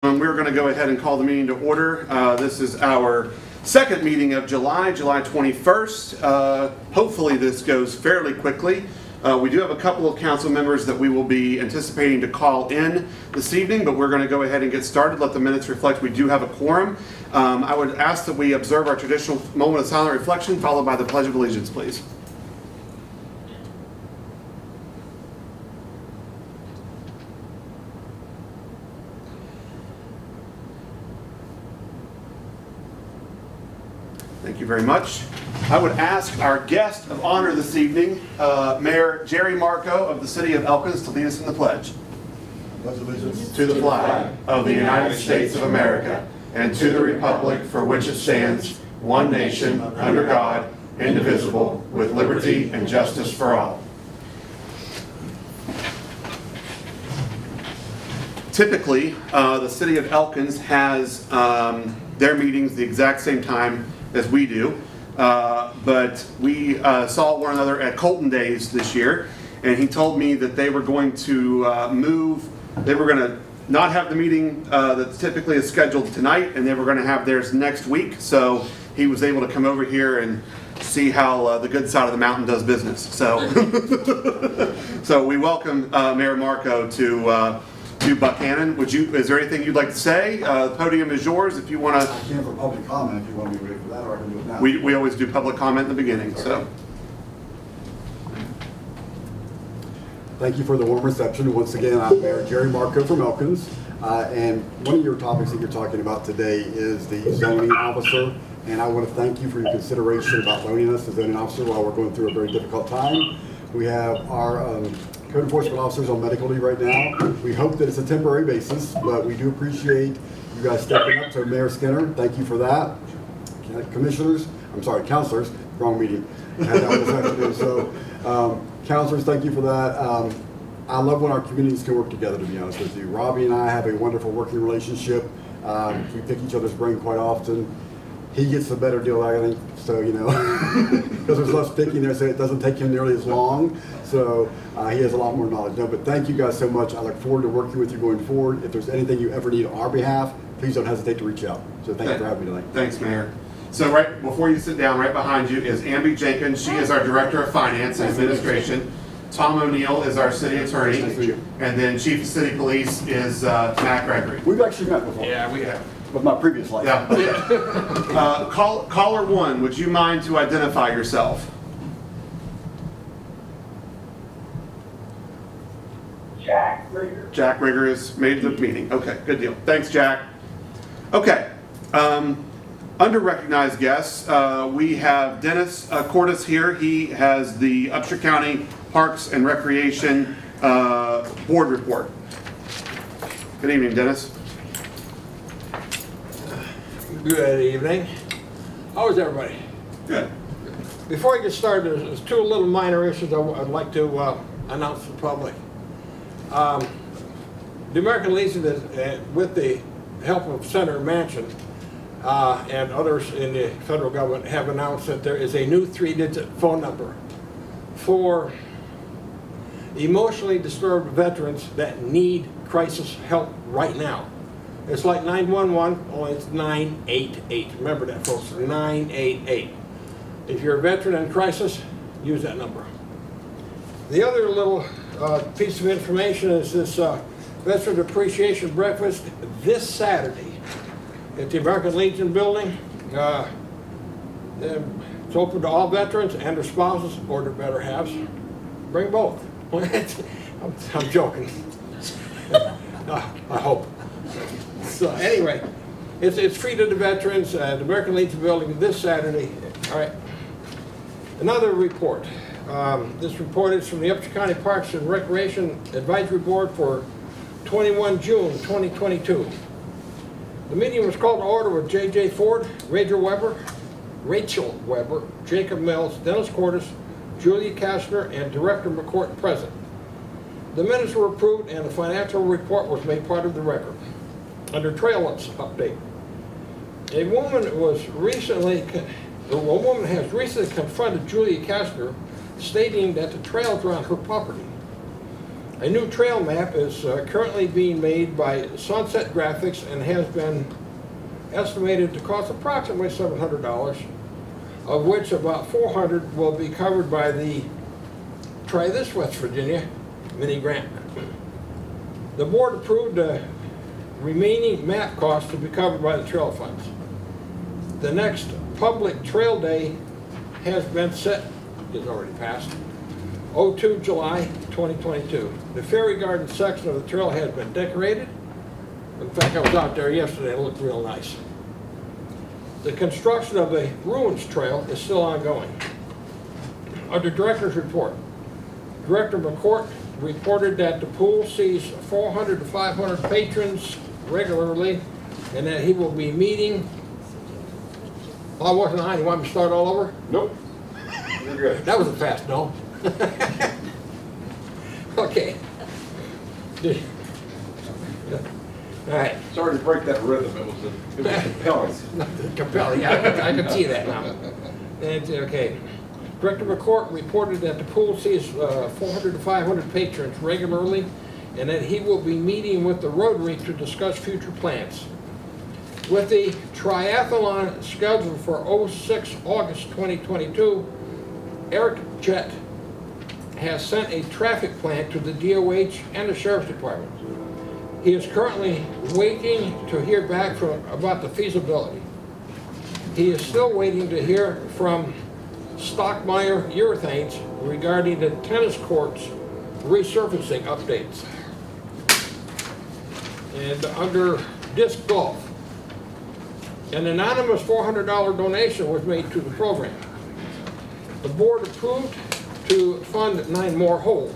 We're going to go ahead and call the meeting to order. This is our second meeting of July 21st. Hopefully this goes fairly quickly. We do have a couple of council members that we will be anticipating to call in this evening, but we're going to go ahead and get started. Let the minutes reflect we do have a quorum. I would ask that we observe our traditional moment of silent reflection, followed by the Pledge of Allegiance, please. Thank you very much. I would ask our guest of honor this evening, Mayor Jerry Marco of the City of Elkins, to lead us in the pledge. Pledge allegiance To the flag of the United States of America and to the republic for which it stands, one nation, under God, indivisible, with liberty and justice for all. Typically, the City of Elkins has their meetings the exact same time as we do, but we saw one another at Colton Days this year, and he told me that they were going to they were going to not have the meeting that typically is scheduled tonight, and they were going to have theirs next week, so he was able to come over here and see how the good side of the mountain does business. So, so we welcome Mayor Marco to Buckhannon. Is there anything you'd like to say? The podium is yours if you want to. I can for public comment if you want me to wait for that, or I can do it now. We always do public comment in the beginning. So. Thank you for the warm reception. Once again, I'm Mayor Jerry Marco from Elkins, and one of your topics that you're talking about today is the zoning officer, and I want to thank you for your consideration about loaning us the zoning officer while we're going through a very difficult time. We have our code enforcement officers on medical leave right now. We hope that it's a temporary basis, but we do appreciate you guys stepping up. So Mayor Skinner, thank you for that. Counselors, wrong meeting. I had that one this afternoon. So counselors, thank you for that. I love when our communities can work together, to be honest with you. Robbie and I have a wonderful working relationship. We pick each other's brain quite often. He gets the better deal, I think, so, you know, because there's less picking there, so it doesn't take him nearly as long. So he has a lot more knowledge. No, but thank you guys so much. I look forward to working with you going forward. If there's anything you ever need on our behalf, please don't hesitate to reach out. So thank you for having me tonight. Thanks, Mayor. So right before you sit down, right behind you is Amby Jenkins. She is our Director of Finance and Administration. Tom O'Neill is our City Attorney. Nice to meet you. And then Chief of City Police is Matt Gregory. We've actually met before. Yeah, we have. With my previous life. Yeah. Caller one, would you mind to identify yourself? Jack Rigger. Jack Rigger has made the meeting. Okay, good deal. Thanks, Jack. Okay. Under recognized guests, we have Dennis Cordes here. He has the Upshur County Parks and Recreation Board Report. Good evening, Dennis. Good evening. How is everybody? Good. Before I get started, there's two little minor issues I'd like to announce to the public. The American Legion, with the help of Senator Manchin and others in the federal government, have announced that there is a new 3-digit phone number for emotionally disturbed veterans that need crisis help right now. It's like 911, only it's 988. Remember that, folks, 988. If you're a veteran in crisis, use that number. The other little piece of information is this Veteran Appreciation Breakfast this Saturday at the American Legion building. It's open to all veterans and their spouses or their better halves. Bring both. I'm joking. I hope. So anyway, it's free to the veterans at the American Legion building this Saturday. All right. Another report. This report is from the Upshur County Parks and Recreation Advisory Board for 21 June 2022. The meeting was called to order with J.J. Ford, Rachel Weber, Jacob Mills, Dennis Cordes, Julia Kastner, and Director McCourt present. The minutes were approved and the financial report was made part of the record. Under trailers update, a woman has recently confronted Julia Kastner, stating that the trails are on her property. A new trail map is currently being made by Sunset Graphics and has been estimated to cost approximately $700, of which about $400 will be covered by the Try This West Virginia mini grant. The board approved the remaining map costs to be covered by the trail funds. The next public trail day has been set, is already passed, 02 July 2022. The Fairy Garden section of the trail has been decorated. In fact, I was out there yesterday, it looked real nice. The construction of the Ruins Trail is still ongoing. Under Director's Report, Director McCourt reported that the pool sees 400 to 500 patrons regularly and that he will be meeting. Oh, I wasn't on. You want me to start all over? Nope. You're good. That was a fast no. Okay. All right. Sorry to break that rhythm. It was compelling. Compelling. Yeah, I can see that now. And, okay. Director McCourt reported that the pool sees 400 to 500 patrons regularly and that he will be meeting with the Rotary to discuss future plans. With the triathlon scheduled for 06 August 2022, Eric Jett has sent a traffic plan to the DOH and the Sheriff's Department. He is currently waiting to hear back about the feasibility. He is still waiting to hear from Stockmeyer Urethanes regarding the tennis courts resurfacing updates. And under disc golf, an anonymous $400 donation was made to the program. The board approved to fund 9 more holes.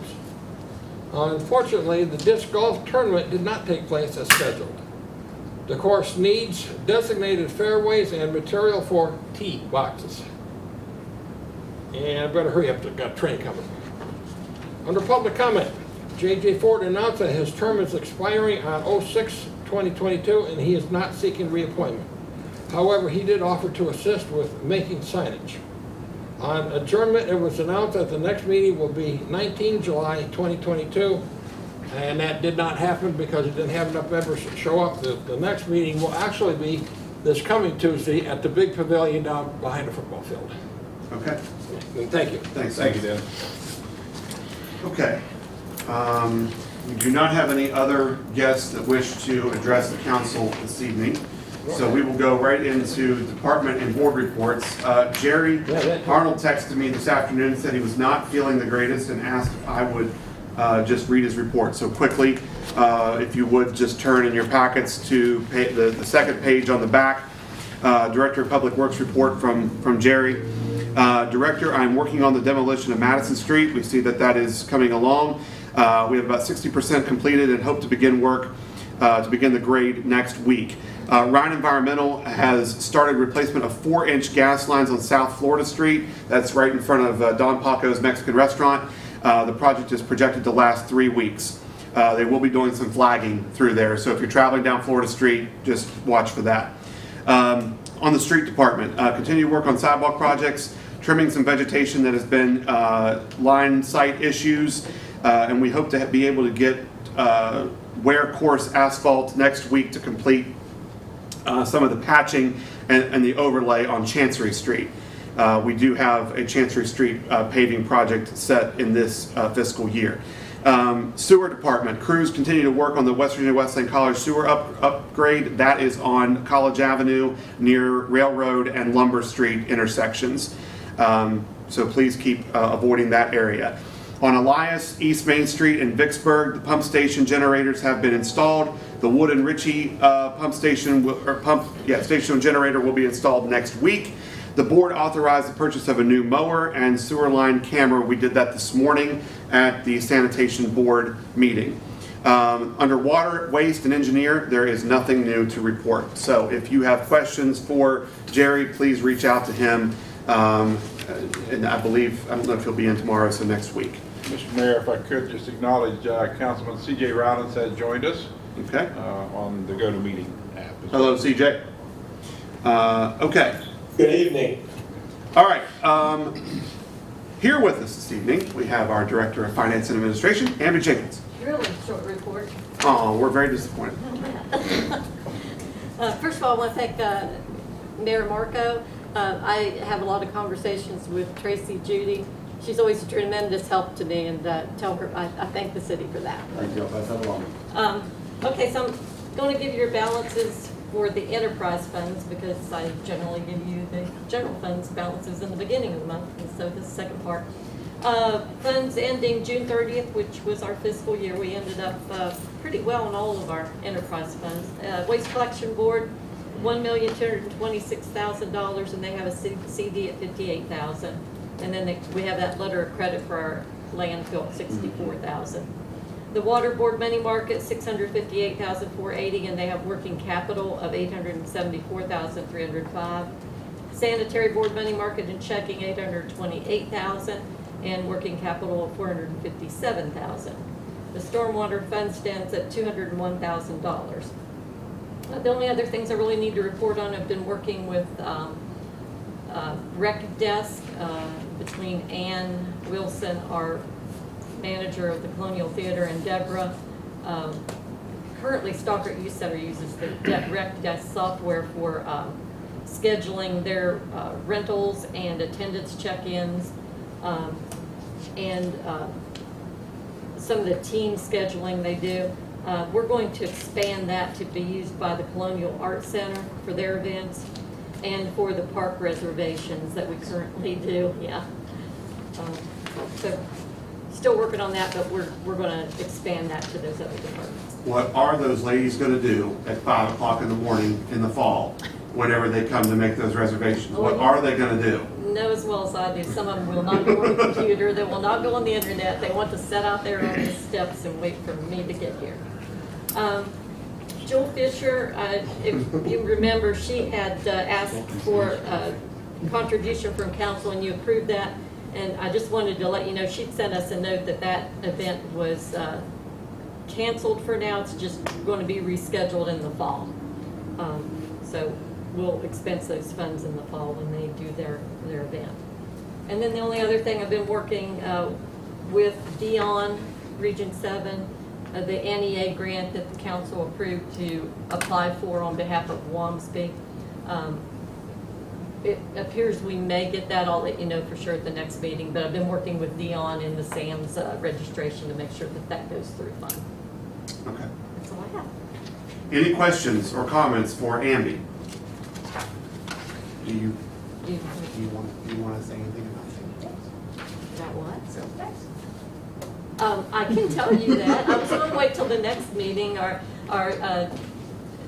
Unfortunately, the disc golf tournament did not take place as scheduled. The course needs designated fairways and material for tee boxes. And I better hurry up, I've got a train coming. Under public comment, J.J. Ford announced that his term is expiring on 06/2022 and he is not seeking reappointment. However, he did offer to assist with making signage. On adjournment, it was announced that the next meeting will be 19 July 2022, and that did not happen because it didn't have enough members to show up. The next meeting will actually be this coming Tuesday at the big pavilion down behind the football field. Okay. And thank you. Thanks. Thank you, Dan. Okay. We do not have any other guests that wish to address the council this evening. So we will go right into department and board reports. Jerry Arnold texted me this afternoon and said he was not feeling the greatest and asked if I would just read his report. So quickly, if you would just turn in your packets to the second page on the back. Director of Public Works report from Jerry. Director, I'm working on the demolition of Madison Street. We see that is coming along. We have about 60% completed and hope to begin work to begin the grade next week. Ryan Environmental has started replacement of 4-inch gas lines on South Florida Street. That's right in front of Don Paco's Mexican restaurant. The project is projected to last 3 weeks. They will be doing some flagging through there, so if you're traveling down Florida Street, just watch for that. On the street department, continue work on sidewalk projects, trimming some vegetation that has been line site issues, and we hope to be able to get wear course asphalt next week to complete some of the patching and the overlay on Chancery Street. We do have a Chancery Street paving project set in this fiscal year. Sewer department, crews continue to work on the West Virginia West St. College sewer upgrade. That is on College Avenue near Railroad and Lumber Street intersections. So please keep avoiding that area. On Elias, East Main Street in Vicksburg, the pump station generators have been installed. The Wood and Ritchie station generator will be installed next week. The board authorized the purchase of a new mower and sewer line camera. We did that this morning at the sanitation board meeting. Under water, waste, and engineer, there is nothing new to report. So if you have questions for Jerry, please reach out to him. And I don't know if he'll be in tomorrow, so next week. Mr. Mayor, if I could just acknowledge Councilman C.J. Rollins has joined us Okay. on the GoToMeeting app. Hello, CJ. Okay. Good evening. All right. Here with us this evening, we have our Director of Finance and Administration, Amber Jenkins. Really short report. Oh, we're very disappointed. First of all, I want to thank Mayor Marco. I have a lot of conversations with Tracy Judy. She's always a tremendous help to me, and tell her I thank the city for that. Thank you. I'll pass that along. Okay, so I'm going to give you your balances for the enterprise funds because I generally give you the general funds balances in the beginning of the month, and so this is the second part. Funds ending June 30th, which was our fiscal year, we ended up pretty well on all of our enterprise funds. Waste Collection Board, $1,226,000, and they have a CD at $58,000. And then we have that letter of credit for our landfill at $64,000. The Water Board Money Market, $658,480, and they have working capital of $874,305. Sanitary Board Money Market and Checking, $828,000, and working capital of $457,000. The Stormwater Fund stands at $201,000. The only other things I really need to report on, I've been working with Rec Desk between Ann Wilson, our manager of the Colonial Theater, and Deborah. Currently, Stockard Youth Center uses the Rec Desk software for scheduling their rentals and attendance check-ins, and some of the team scheduling they do. We're going to expand that to be used by the Colonial Arts Center for their events and for the park reservations that we currently do. Yeah. So still working on that, but we're going to expand that to those other departments. What are those ladies going to do at 5 o'clock in the morning in the fall, whenever they come to make those reservations? What are they going to do? Know as well as I do. Some of them will not go on the computer. They will not go on the internet. They want to sit out there on the steps and wait for me to get here. Jill Fisher, if you remember, she had asked for a contribution from council, and you approved that. And I just wanted to let you know, she'd sent us a note that that event was canceled for now. It's just going to be rescheduled in the fall. So we'll expense those funds in the fall when they do their event. And then the only other thing, I've been working with Dion, Region 7, the NEA grant that the council approved to apply for on behalf of WAMSB. It appears we may get that. I'll let you know for sure at the next meeting, but I've been working with Dion in the SAMS registration to make sure that that goes through fine. Okay. That's all I have. Any questions or comments for Amby? Do you want to say anything about sales That what? Sales tax? I can tell you that. I was going to wait till the next meeting.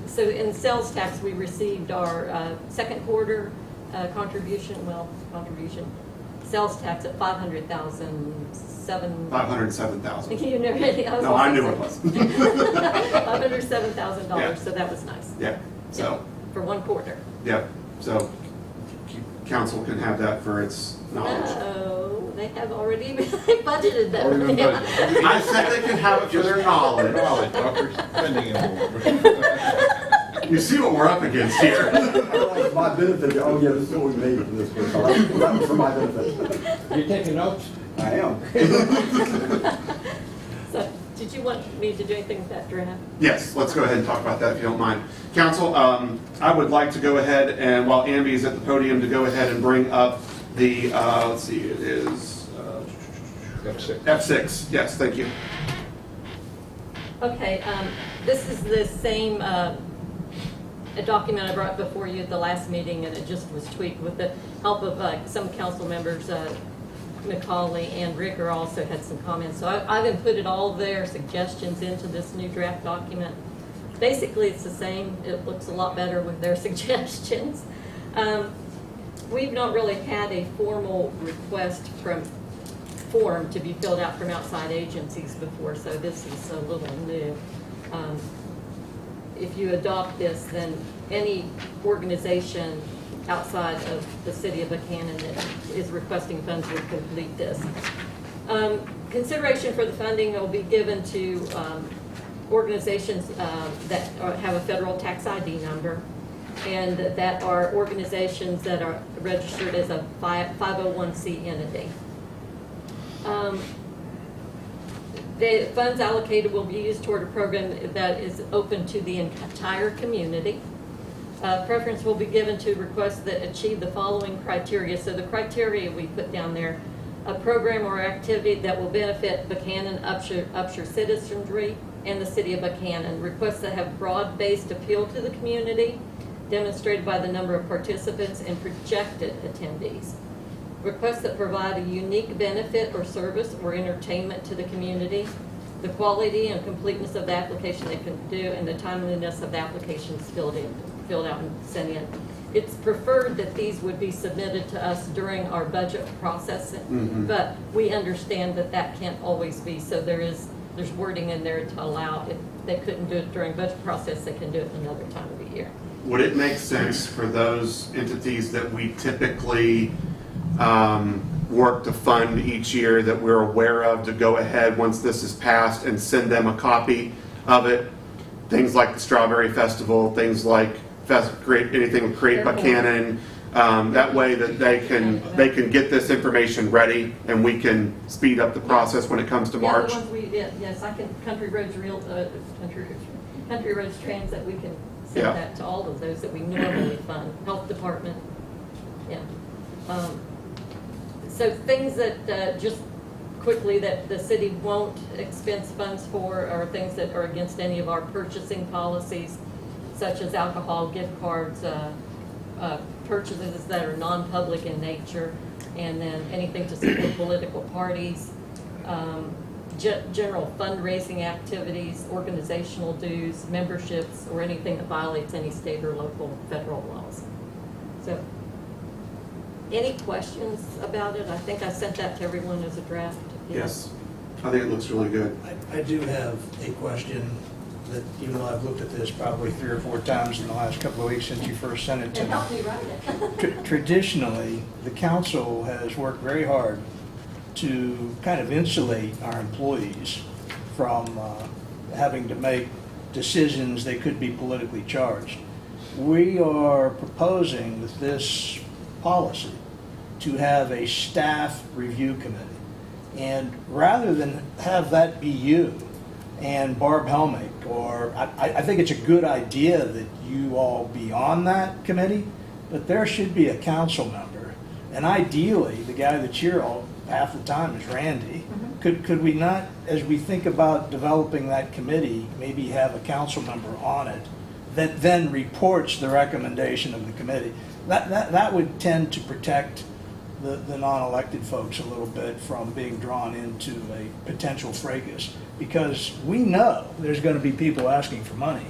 So in sales tax, we received our second quarter contribution, sales tax at $507,000. $507,000. You know, No, I knew it was. $507,000, Yeah. so that was nice. Yeah, so, For one quarter. yeah, so council can have that for its knowledge. No, they have already budgeted that. Already been budgeted. I said they can have it for their knowledge. Knowledge, not for spending it. You see what we're up against here. For my benefit, oh yeah, this is what we made from this one. So that was for my benefit. You taking notes? I am. So, did you want me to do anything with that draft? Yes, let's go ahead and talk about that if you don't mind. Council, I would like to go ahead and, while Amby is at the podium, to go ahead and bring up the, let's see, it is F6. F6. Yes, thank you. Okay, this is the same a document I brought before you at the last meeting, and it just was tweaked with the help of some council members. McCauley and Ricker also had some comments. So I've inputted all their suggestions into this new draft document. Basically, it's the same. It looks a lot better with their suggestions. We've not really had a formal request form to be filled out from outside agencies before, so this is a little new. If you adopt this, then any organization outside of the city of Buckhannon that is requesting funds would complete this. Consideration for the funding will be given to organizations that have a federal tax ID number, and that are organizations that are registered as a 501c entity. The funds allocated will be used toward a program that is open to the entire community. Preference will be given to requests that achieve the following criteria. So the criteria we put down there: a program or activity that will benefit Buckhannon, Upshur citizenry, and the city of Buckhannon. Requests that have broad-based appeal to the community, demonstrated by the number of participants and projected attendees. Requests that provide a unique benefit or service or entertainment to the community, the quality and completeness of the application they can do, and the timeliness of the applications filled out and sent in. It's preferred that these would be submitted to us during our budget processing, but we understand that that can't always be. So there's wording in there to allow, if they couldn't do it during budget process, they can do it another time of the year. Would it make sense for those entities that we typically work to fund each year, that we're aware of, to go ahead once this is passed and send them a copy of it? Things like the Strawberry Festival, things like anything with Create Buckhannon. That way that they can get this information ready, and we can speed up the process when it comes to March. The ones yes, I can, Country Roads Transit, we can send that to all of those that we normally fund. Health Department, yeah. So things that just quickly that the city won't expense funds for are things that are against any of our purchasing policies, such as alcohol, gift cards, purchases that are non-public in nature, and then anything to support political parties, general fundraising activities, organizational dues, memberships, or anything that violates any state or local federal laws. So, any questions about it? I think I sent that to everyone as a draft. Yes, I think it looks really good. I do have a question that, even though I've looked at this probably 3 or 4 times in the last couple of weeks since you first sent it to And me. help me write it. Traditionally, the council has worked very hard to kind of insulate our employees from having to make decisions that could be politically charged. We are proposing with this policy to have a staff review committee. And rather than have that be you and Barb Helmick, or I think it's a good idea that you all be on that committee, but there should be a council member. And ideally, the guy that's here all half the time is Randy. Could we not, as we think about developing that committee, maybe have a council member on it that then reports the recommendation of the committee? That would tend to protect the non-elected folks a little bit from being drawn into a potential fracas, because we know there's going to be people asking for money,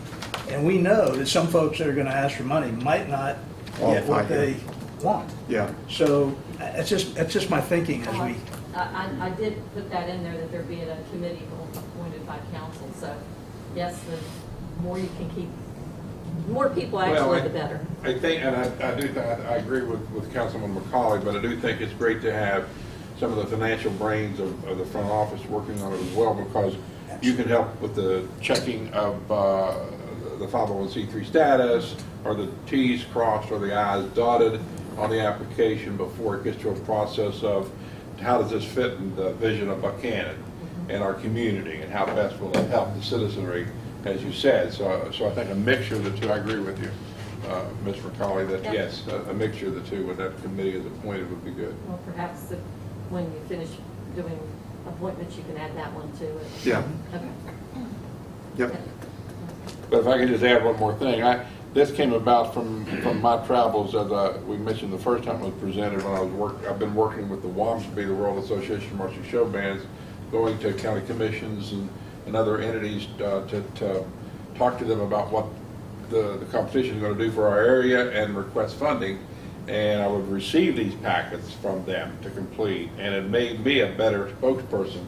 and we know that some folks that are going to ask for money might not get what they want. Yeah. So it's just my thinking as we. I did put that in there, that there be a committee appointed by council. So yes, the more you can keep, more people actually, the better. I think, and I agree with Councilman McCauley, but I do think it's great to have some of the financial brains of the front office working on it as well, because you can help with the checking of the 501c3 status, or the T's crossed or the I's dotted on the application before it gets to a process of how does this fit in the vision of Buckhannon and our community, and how best will it help the citizenry, as you said. So I think a mixture of the two. I agree with you, Ms. McCauley, that yes, a mixture of the two when that committee is appointed would be good. Well, perhaps when you finish doing appointments, you can add that one to it. Yeah. Okay. Yep. But if I could just add one more thing, this came about from my travels, as we mentioned the first time it was presented, when I've been working with the WAMSB, the World Association of Marching Show Bands, going to county commissions and other entities to talk to them about what the competition is going to do for our area and request funding. And I would receive these packets from them to complete, and it made me a better spokesperson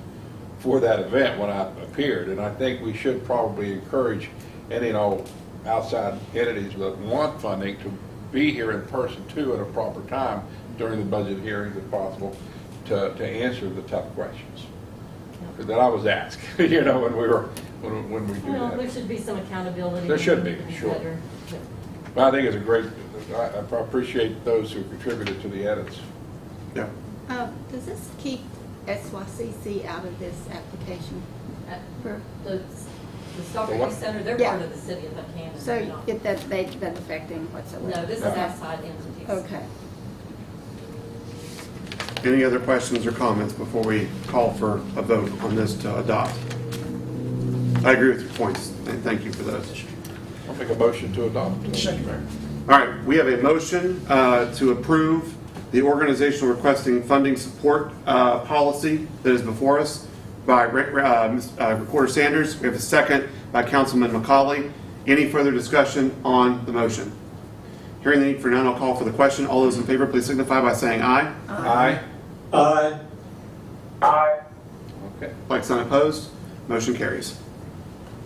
for that event when I appeared. And I think we should probably encourage any and all outside entities that want funding to be here in person too at a proper time during the budget hearings if possible, to answer the tough questions that I was asked, when we do Well, that. there should be some accountability. There should be, sure. Better. But I think it's a great, I appreciate those who contributed to the edits. Yeah. Does this keep SYCC out of this application? For- The Stockard what? Youth Center, they're Yeah. part of the city of Buckhannon. So they're not. it doesn't affect him whatsoever? No, this is Okay. outside entities. Okay. Any other questions or comments before we call for a vote on this to adopt? I agree with your points, and thank you for those. I'll make a motion to adopt. Second. All right, we have a motion to approve the organizational requesting funding support policy that is before us by Recorder Sanders. We have a second by Councilman McCauley. Any further discussion on the motion? Hearing the need for none, I'll call for the question. All those in favor, please signify by saying aye. Aye. Aye. Aye. Okay. Like sign opposed, motion carries.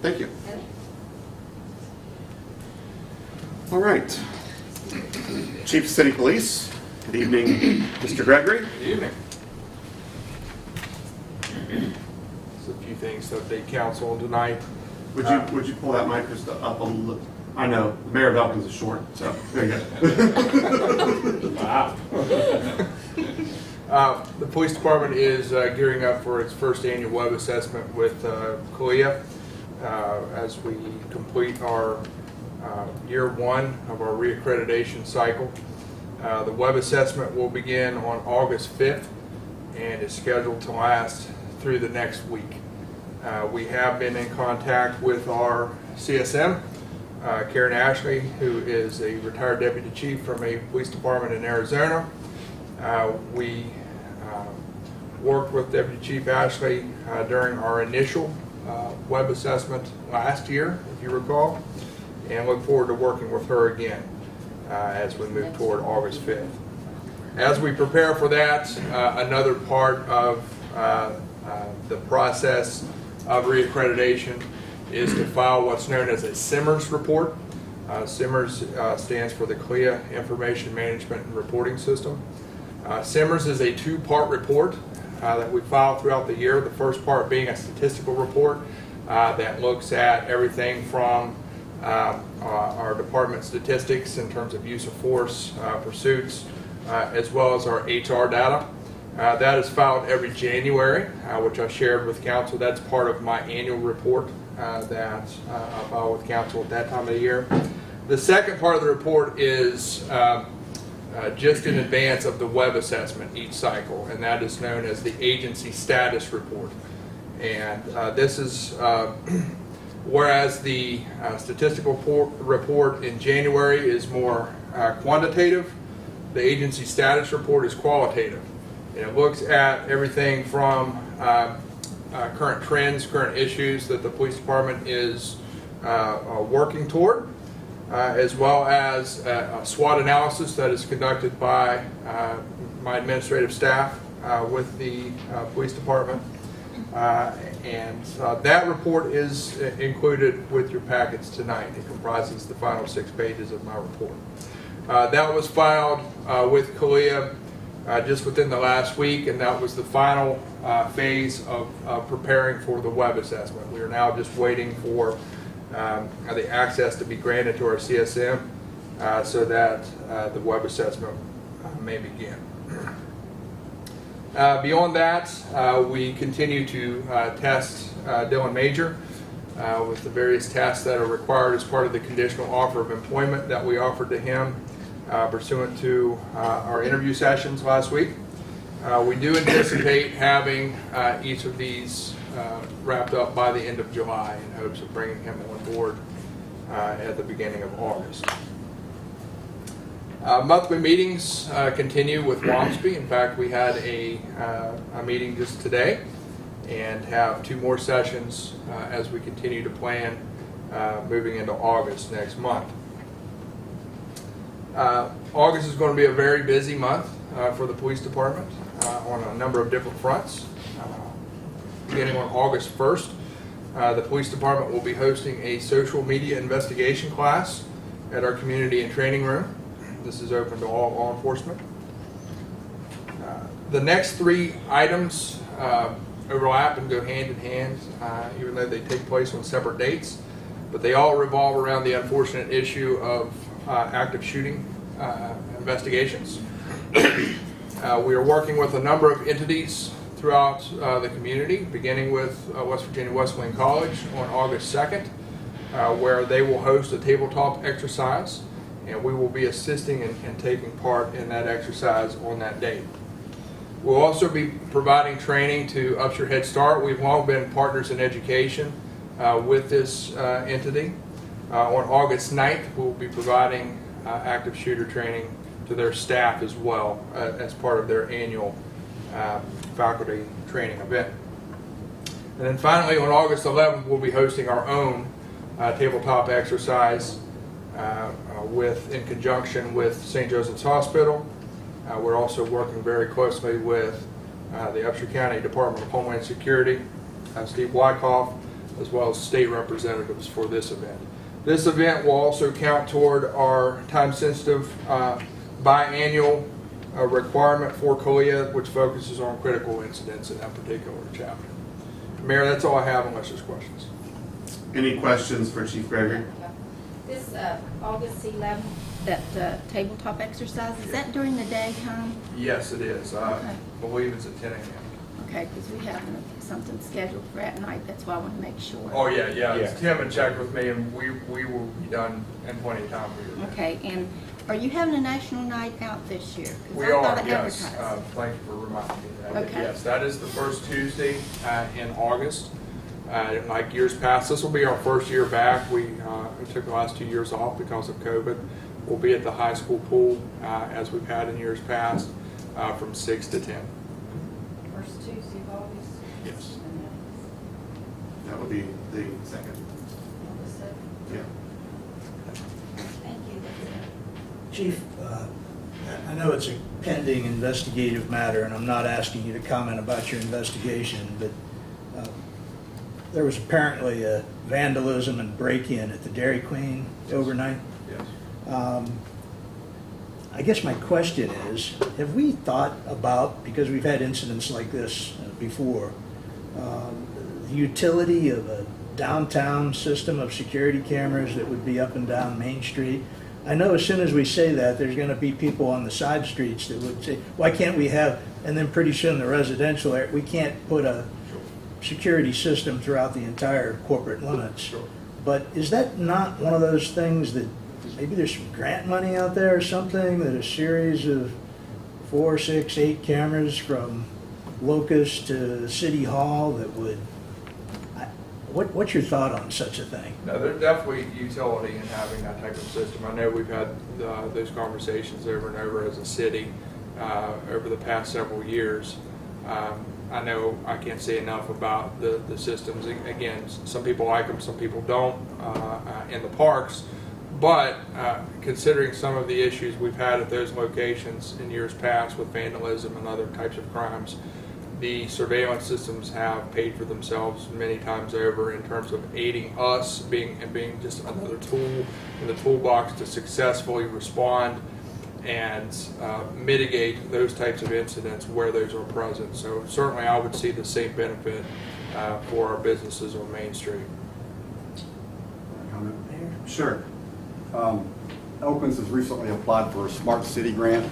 Thank you. Okay. All right. Chief of City Police, good evening, Mr. Gregory. Good evening. Just a few things to update council on tonight. Would you pull that microphone up a little? I know, Mayor of Elkins is short, so there you go. Wow. The police department is gearing up for its first annual web assessment with CALIA as we complete our year one of our reaccreditation cycle. The web assessment will begin on August 5th and is scheduled to last through the next week. We have been in contact with our CSM, Karen Ashley, who is a retired deputy chief from a police department in Arizona. We worked with Deputy Chief Ashley during our initial web assessment last year, if you recall, and look forward to working with her again as we move toward August 5th. As we prepare for that, another part of the process of reaccreditation is to file what's known as a SIMMERS report. SIMMERS stands for the CALIA Information Management and Reporting System. SIMMERS is a two-part report that we file throughout the year. The first part being a statistical report that looks at everything from our department statistics in terms of use of force, pursuits, as well as our HR data. That is filed every January, which I shared with council. That's part of my annual report that I file with council at that time of the year. The second part of the report is just in advance of the web assessment each cycle, and that is known as the agency status report. And this is, whereas the statistical report in January is more quantitative, the agency status report is qualitative. And it looks at everything from current trends, current issues that the police department is working toward, as well as a SWOT analysis that is conducted by my administrative staff with the police department. And that report is included with your packets tonight. It comprises the final 6 pages of my report. That was filed with CALIA just within the last week, and that was the final phase of preparing for the web assessment. We are now just waiting for the access to be granted to our CSM so that the web assessment may begin. Beyond that, we continue to test Dylan Major with the various tasks that are required as part of the conditional offer of employment that we offered to him pursuant to our interview sessions last week. We do anticipate having each of these wrapped up by the end of July in hopes of bringing him on board at the beginning of August. Monthly meetings continue with WAMSB. In fact, we had a meeting just today and have 2 more sessions as we continue to plan moving into August next month. August is going to be a very busy month for the police department on a number of different fronts. Beginning on August 1st, the police department will be hosting a social media investigation class at our community and training room. This is open to all law enforcement. The next 3 items overlap and go hand in hand, even though they take place on separate dates, but they all revolve around the unfortunate issue of active shooting investigations. We are working with a number of entities throughout the community, beginning with West Virginia Wesleyan College on August 2nd, where they will host a tabletop exercise, and we will be assisting and taking part in that exercise on that date. We'll also be providing training to Upshur Head Start. We've long been partners in education with this entity. On August 9th, we'll be providing active shooter training to their staff as well as part of their annual faculty training event. And then finally, on August 11th, we'll be hosting our own tabletop exercise in conjunction with St. Joseph's Hospital. We're also working very closely with the Upshur County Department of Homeland Security, Steve Wyckoff, as well as state representatives for this event. This event will also count toward our time-sensitive biannual requirement for CALIA, which focuses on critical incidents in that particular chapter. Mayor, that's all I have unless there's questions. Any questions for Chief Gregory? This August 11th, that tabletop exercise, is that during the daytime? Yes, it is. I Okay. believe it's at 10 a.m. Okay, because we have something scheduled for at night, that's why I want to make sure. Oh, yeah. Tim had checked with me, and we will be done in plenty of time for you. Okay, and are you having a national night out this year? 'Cause We I thought are, I yes. advertised. Thank you for reminding me of that. Okay. Yes, that is the first Tuesday in August. Like years past, this will be our first year back. We took the last 2 years off because of COVID. We'll be at the high school pool as we've had in years past from 6 to 10. First Tuesday of August. Yes. And then That would be the second. August 7th. Yeah. Thank you. Chief, I know it's a pending investigative matter, and I'm not asking you to comment about your investigation, but there was apparently a vandalism and break-in at the Dairy Queen overnight. Yes. I guess my question is, have we thought about, because we've had incidents like this before, the utility of a downtown system of security cameras that would be up and down Main Street? I know as soon as we say that, there's going to be people on the side streets that would say, why can't we have, and then pretty soon the residential area, we can't put a security system throughout the entire corporate limits. Sure. But is that not one of those things that maybe there's some grant money out there or something, that a series of 4, 6, 8 cameras from Locust to City Hall that would, what's your thought on such a thing? No, there's definitely utility in having that type of system. I know we've had those conversations over and over as a city over the past several years. I know I can't say enough about the systems. Again, some people like them, some people don't in the parks. But considering some of the issues we've had at those locations in years past with vandalism and other types of crimes, the surveillance systems have paid for themselves many times over in terms of aiding us being just another tool in the toolbox to successfully respond and mitigate those types of incidents where those are present. So certainly I would see the same benefit for our businesses on Main Street. Comment? Sure. Elkins has recently applied for a Smart City grant.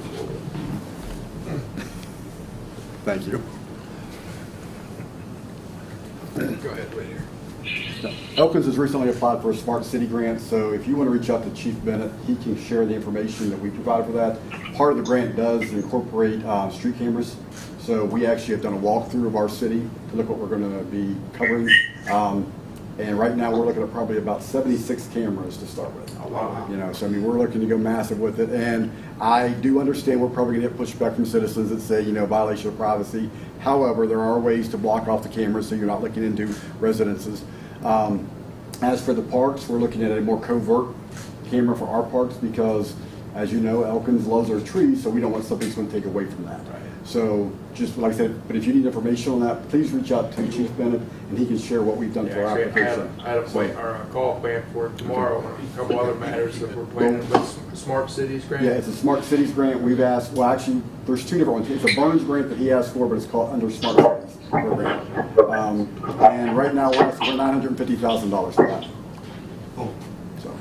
Thank you. Go ahead, Whittier. Elkins has recently applied for a Smart City grant, so if you want to reach out to Chief Bennett, he can share the information that we provided for that. Part of the grant does incorporate street cameras, so we actually have done a walkthrough of our city to look what we're going to be covering. And right now we're looking at probably about 76 cameras to start with. Oh, wow. You know, so I mean, we're looking to go massive with it, and I do understand we're probably going to get pushback from citizens that say, you know, violation of privacy. However, there are ways to block off the cameras so you're not looking into residences. As for the parks, we're looking at a more covert camera for our parks because, as you know, Elkins loves our trees, so we don't want something that's going to take away from that. Right. So, just like I said, but if you need information on that, please reach out to Chief Bennett, and he can share what we've done for our Actually, application. I had a call planned for tomorrow on a couple other matters that we're planning with Smart Cities grant. Yeah, it's a Smart Cities grant. We've asked, well, actually, there's 2 different ones. It's a Burns grant that he asked for, but it's called under Smart Cities program. And right now, we're asking for $950,000 for that. Cool. So,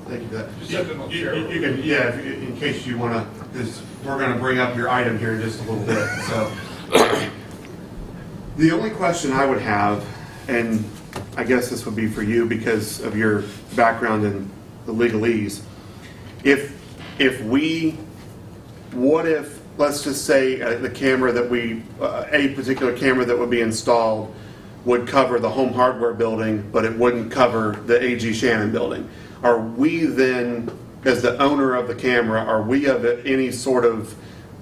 Thank you for that. Send it on share. You can, yeah, in case you want to, because we're going to bring up your item here in just a little bit. So, The only question I would have, and I guess this would be for you because of your background in the legalese, what if, let's just say the camera that a particular camera that would be installed would cover the home hardware building, but it wouldn't cover the A.G. Shannon building. Are we then, as the owner of the camera, are we of any sort of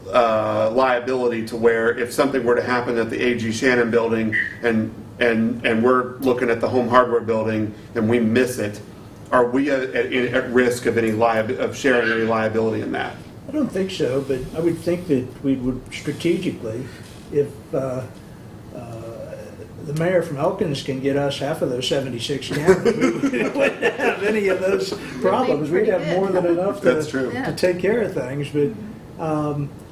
liability to where if something were to happen at the A.G. Shannon building and we're looking at the home hardware building and we miss it, are we at risk of of sharing any liability in that? I don't think so, but I would think that we would strategically, if the mayor from Elkins can get us half of those 76 cameras, we wouldn't have any of those problems. We'd have more than enough That's true. to take care of things. But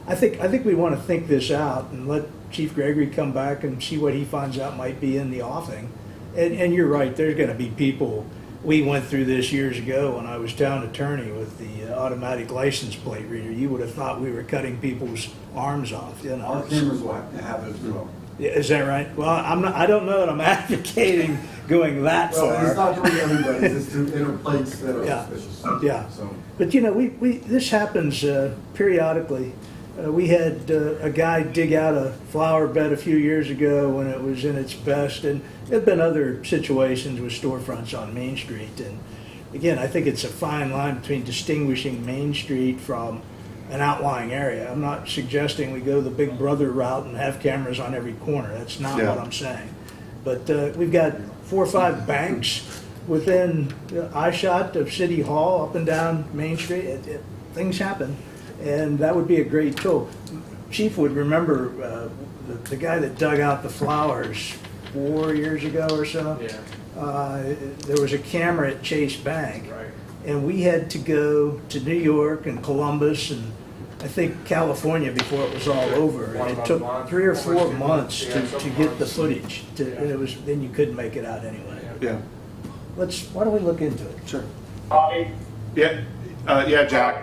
I think we want to think this out and let Chief Gregory come back and see what he finds out might be in the offing. And you're right, there's going to be people. We went through this years ago when I was town attorney with the automatic license plate reader. You would have thought we were cutting people's arms off. You know, Our cameras will have it as well. Yeah, is that right? Well, I don't know that I'm advocating going that Well, far. it's not to read everybody, it's to enter plates that are Yeah. suspicious. Yeah. So, But you know, this happens periodically. We had a guy dig out a flower bed a few years ago when it was in its best, and there have been other situations with storefronts on Main Street. And again, I think it's a fine line between distinguishing Main Street from an outlying area. I'm not suggesting we go the Big Brother route and have cameras on every corner. That's not Yeah. what I'm saying. But we've got 4 or 5 banks within eyeshot of City Hall, up and down Main Street. Things happen, and that would be a great tool. Chief would remember the guy that dug out the flowers 4 years ago or so. Yeah. There was a camera at Chase Bank, Right. and we had to go to New York and Columbus and I think California before it was all over. And it took 3 or 4 months to get the footage. And it was, then you couldn't make it out anyway. Yeah. Why don't we look into it? Sure. Bobby, Yeah. Yeah, Jack.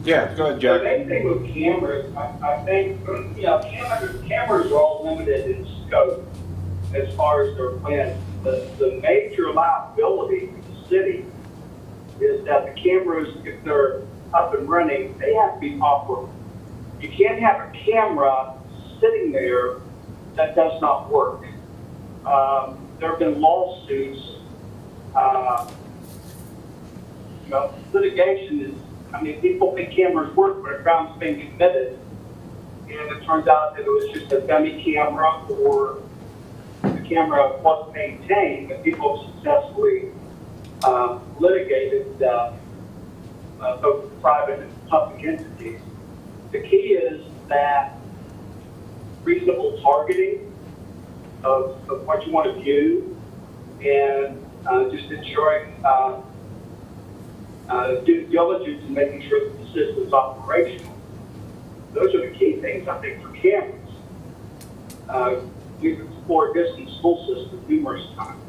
Yeah, go ahead, the Jack. main thing with cameras, I think, you know, cameras are all limited in scope as far as their plans. The major liability for the city is that the cameras, if they're up and running, they have to be operable. You can't have a camera sitting there that does not work. There have been lawsuits. You know, litigation is, I mean, people think cameras work, but a crime's being committed, and it turns out that it was just a dummy camera or the camera wasn't maintained, and people have successfully litigated both private and public entities. The key is that reasonable targeting of what you want to view, and just ensuring due diligence and making sure that the system's operational. Those are the key things, I think, for cameras. We've explored this in the school system numerous times.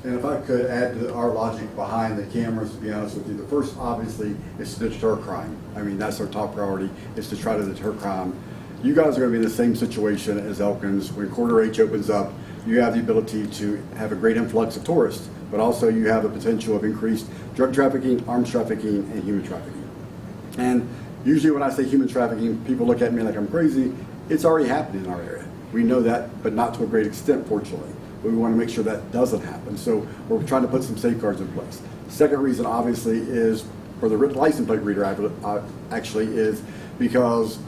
and if I could add to our logic behind the cameras, to be honest with you, the first obviously is to deter crime. I mean, that's our top priority, is to try to deter crime. You guys are going to be in the same situation as Elkins. When Quarter H opens up, you have the ability to have a great influx of tourists, but also you have the potential of increased drug trafficking, arms trafficking, and human trafficking. And usually when I say human trafficking, people look at me like I'm crazy. It's already happening in our area. We know that, but not to a great extent, fortunately. But we want to make sure that doesn't happen. So we're trying to put some safeguards in place. Second reason, obviously, is for the license plate reader, actually, is because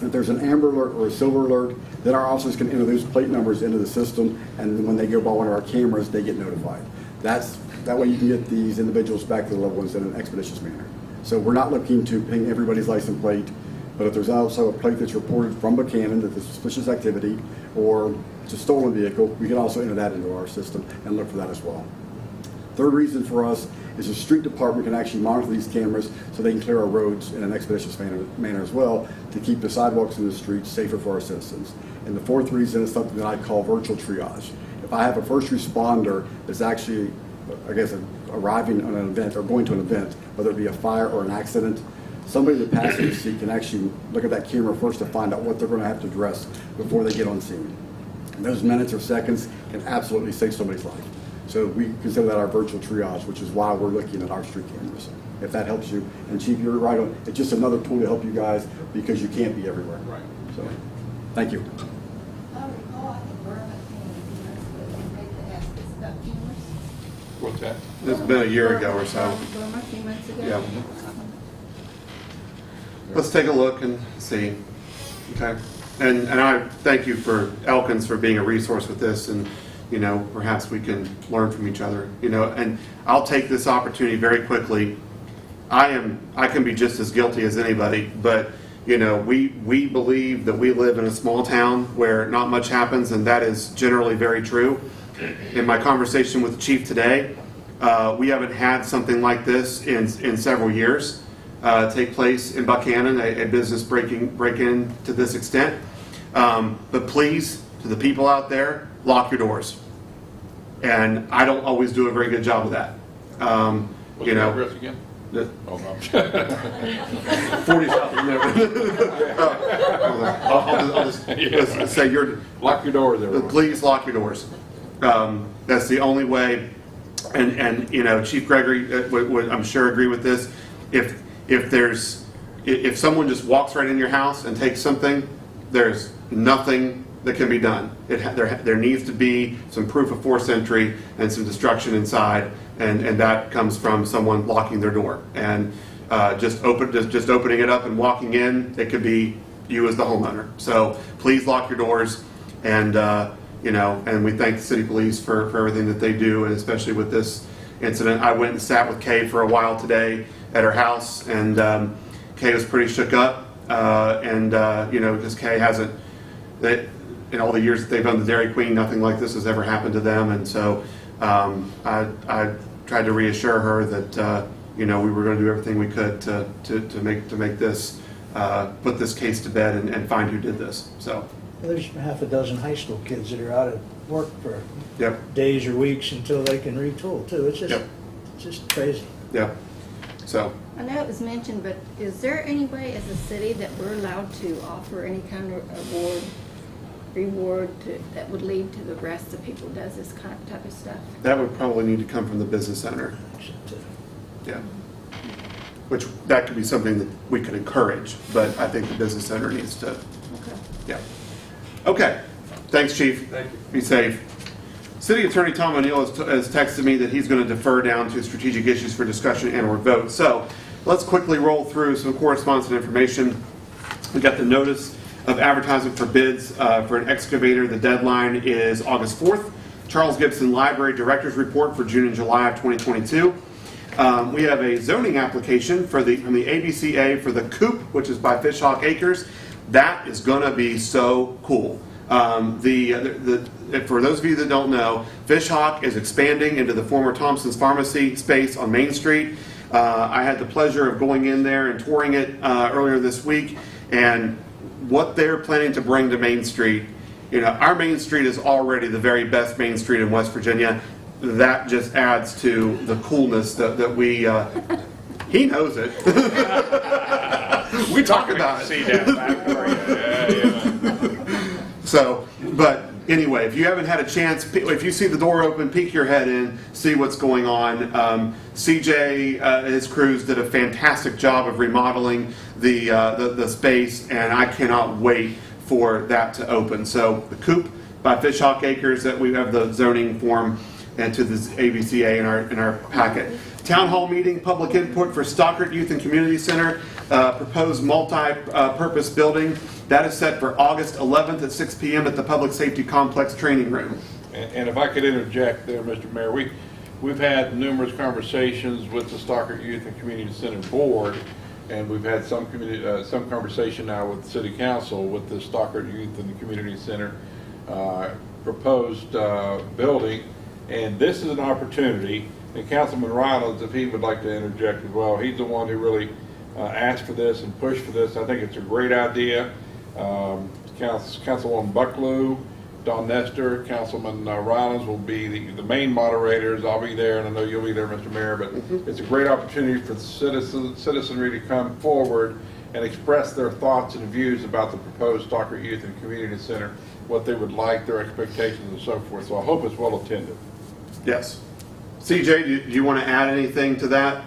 if there's an amber alert or a silver alert, then our officers can enter those plate numbers into the system, and when they go by one of our cameras, they get notified. That way you can get these individuals back to the loved ones in an expeditious manner. So we're not looking to ping everybody's license plate, but if there's also a plate that's reported from Buckhannon that there's suspicious activity or it's a stolen vehicle, we can also enter that into our system and look for that as well. Third reason for us is the street department can actually monitor these cameras so they can clear our roads in an expeditious manner as well to keep the sidewalks in the streets safer for our citizens. And the fourth reason is something that I call virtual triage. If I have a first responder that's actually, I guess, arriving on an event or going to an event, whether it be a fire or an accident, somebody in the passenger seat can actually look at that camera first to find out what they're going to have to address before they get on scene. And those minutes or seconds can absolutely save somebody's life. So we consider that our virtual triage, which is why we're looking at our street cameras. If that helps you. And Chief, you're right on. It's just another tool to help you guys because you can't be everywhere. Right. So, thank you. I recall, I think Burma came a few months ago and they asked us about cameras. What's that? It's been a year ago or so. Burma a few months ago. Yeah. Let's take a look and see. Okay. And I thank you for Elkins for being a resource with this, and you know, perhaps we can learn from each other. You know, and I'll take this opportunity very quickly. I can be just as guilty as anybody, but you know, we believe that we live in a small town where not much happens, and that is generally very true. In my conversation with the chief today, we haven't had something like this in several years take place in Buckhannon, a business break-in to this extent. But please, to the people out there, lock your doors. And I don't always do a very good job of that. What's You the know, address again? Oh, no. 40 South. I'll just say Lock your doors, everyone. please lock your doors. That's the only way. And you know, Chief Gregory would I'm sure agree with this. If someone just walks right in your house and takes something, there's nothing that can be done. There needs to be some proof of forced entry and some destruction inside, and that comes from someone locking their door. And just opening it up and walking in, it could be you as the homeowner. So please lock your doors, and you know, and we thank the city police for everything that they do, and especially with this incident. I went and sat with Kay for a while today at her house, and Kay was pretty shook up, and you know, because Kay hasn't, in all the years that they've owned the Dairy Queen, nothing like this has ever happened to them, and so I tried to reassure her that you know, we were going to do everything we could to make this put this case to bed and find who did this. So There's half a dozen high school kids that are out of work for yep, days or weeks until they can retool too. It's just, Yep. it's just crazy. yep. So I know it was mentioned, but is there any way as a city that we're allowed to offer any kind of reward that would lead to the rest of people who does this kind of type of stuff? that would probably need to come from the business owner. Yeah. Which that could be something that we could encourage, but I think the business owner needs to. Okay. Yeah. Okay. Thanks, Chief. Thank you. Be safe. City Attorney Tom O'Neill has texted me that he's going to defer down to strategic issues for discussion and/or vote. So let's quickly roll through some correspondence and information. We got the notice of advertisement for bids for an excavator. The deadline is August 4th. Charles Gibson Library Director's Report for June and July of 2022. We have a zoning application from the ABCA for the Coop, which is by Fishhawk Acres. That is going to be so cool. For those of you that don't know, Fishhawk is expanding into the former Thompson's Pharmacy space on Main Street. I had the pleasure of going in there and touring it earlier this week, and what they're planning to bring to Main Street, you know, our Main Street is already the very best Main Street in West Virginia. That just adds to the coolness that we, he knows it. We talk about it. See that back for you. Yeah. So, but anyway, if you haven't had a chance, if you see the door open, peek your head in, see what's going on. CJ, his crews did a fantastic job of remodeling the space, and I cannot wait for that to open. So the Coop by Fishhawk Acres, that we have the zoning form and to this ABCA in our packet. Town hall meeting, public input for Stockard Youth and Community Center, proposed multi-purpose building. That is set for August 11th at 6 p.m. at the Public Safety Complex Training Room. And if I could interject there, Mr. Mayor, we've had numerous conversations with the Stockard Youth and Community Center Board, and we've had some conversation now with the City Council with the Stockard Youth and the Community Center proposed building. And this is an opportunity, and Councilman Reynolds, if he would like to interject as well, he's the one who really asked for this and pushed for this. I think it's a great idea. Councilwoman Bucklew Don Nestor, Councilman Rollins will be the main moderators. I'll be there, and I know you'll be there, Mr. Mayor, but it's a great opportunity for the citizenry to come forward and express their thoughts and views about the proposed Stockard Youth and Community Center, what they would like, their expectations, and so forth. So I hope it's well attended. Yes. CJ, do you want to add anything to that?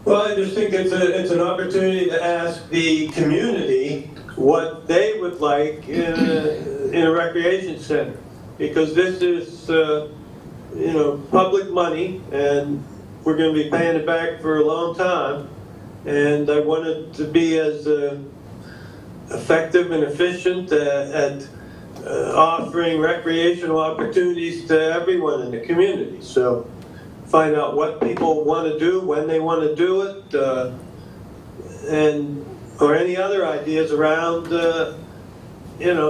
Well, I just think it's an opportunity to ask the community what they would like in a recreation center, because this is public money, and we're going to be paying it back for a long time. And I want it to be as effective and efficient at offering recreational opportunities to everyone in the community. So find out what people want to do, when they want to do it, or any other ideas around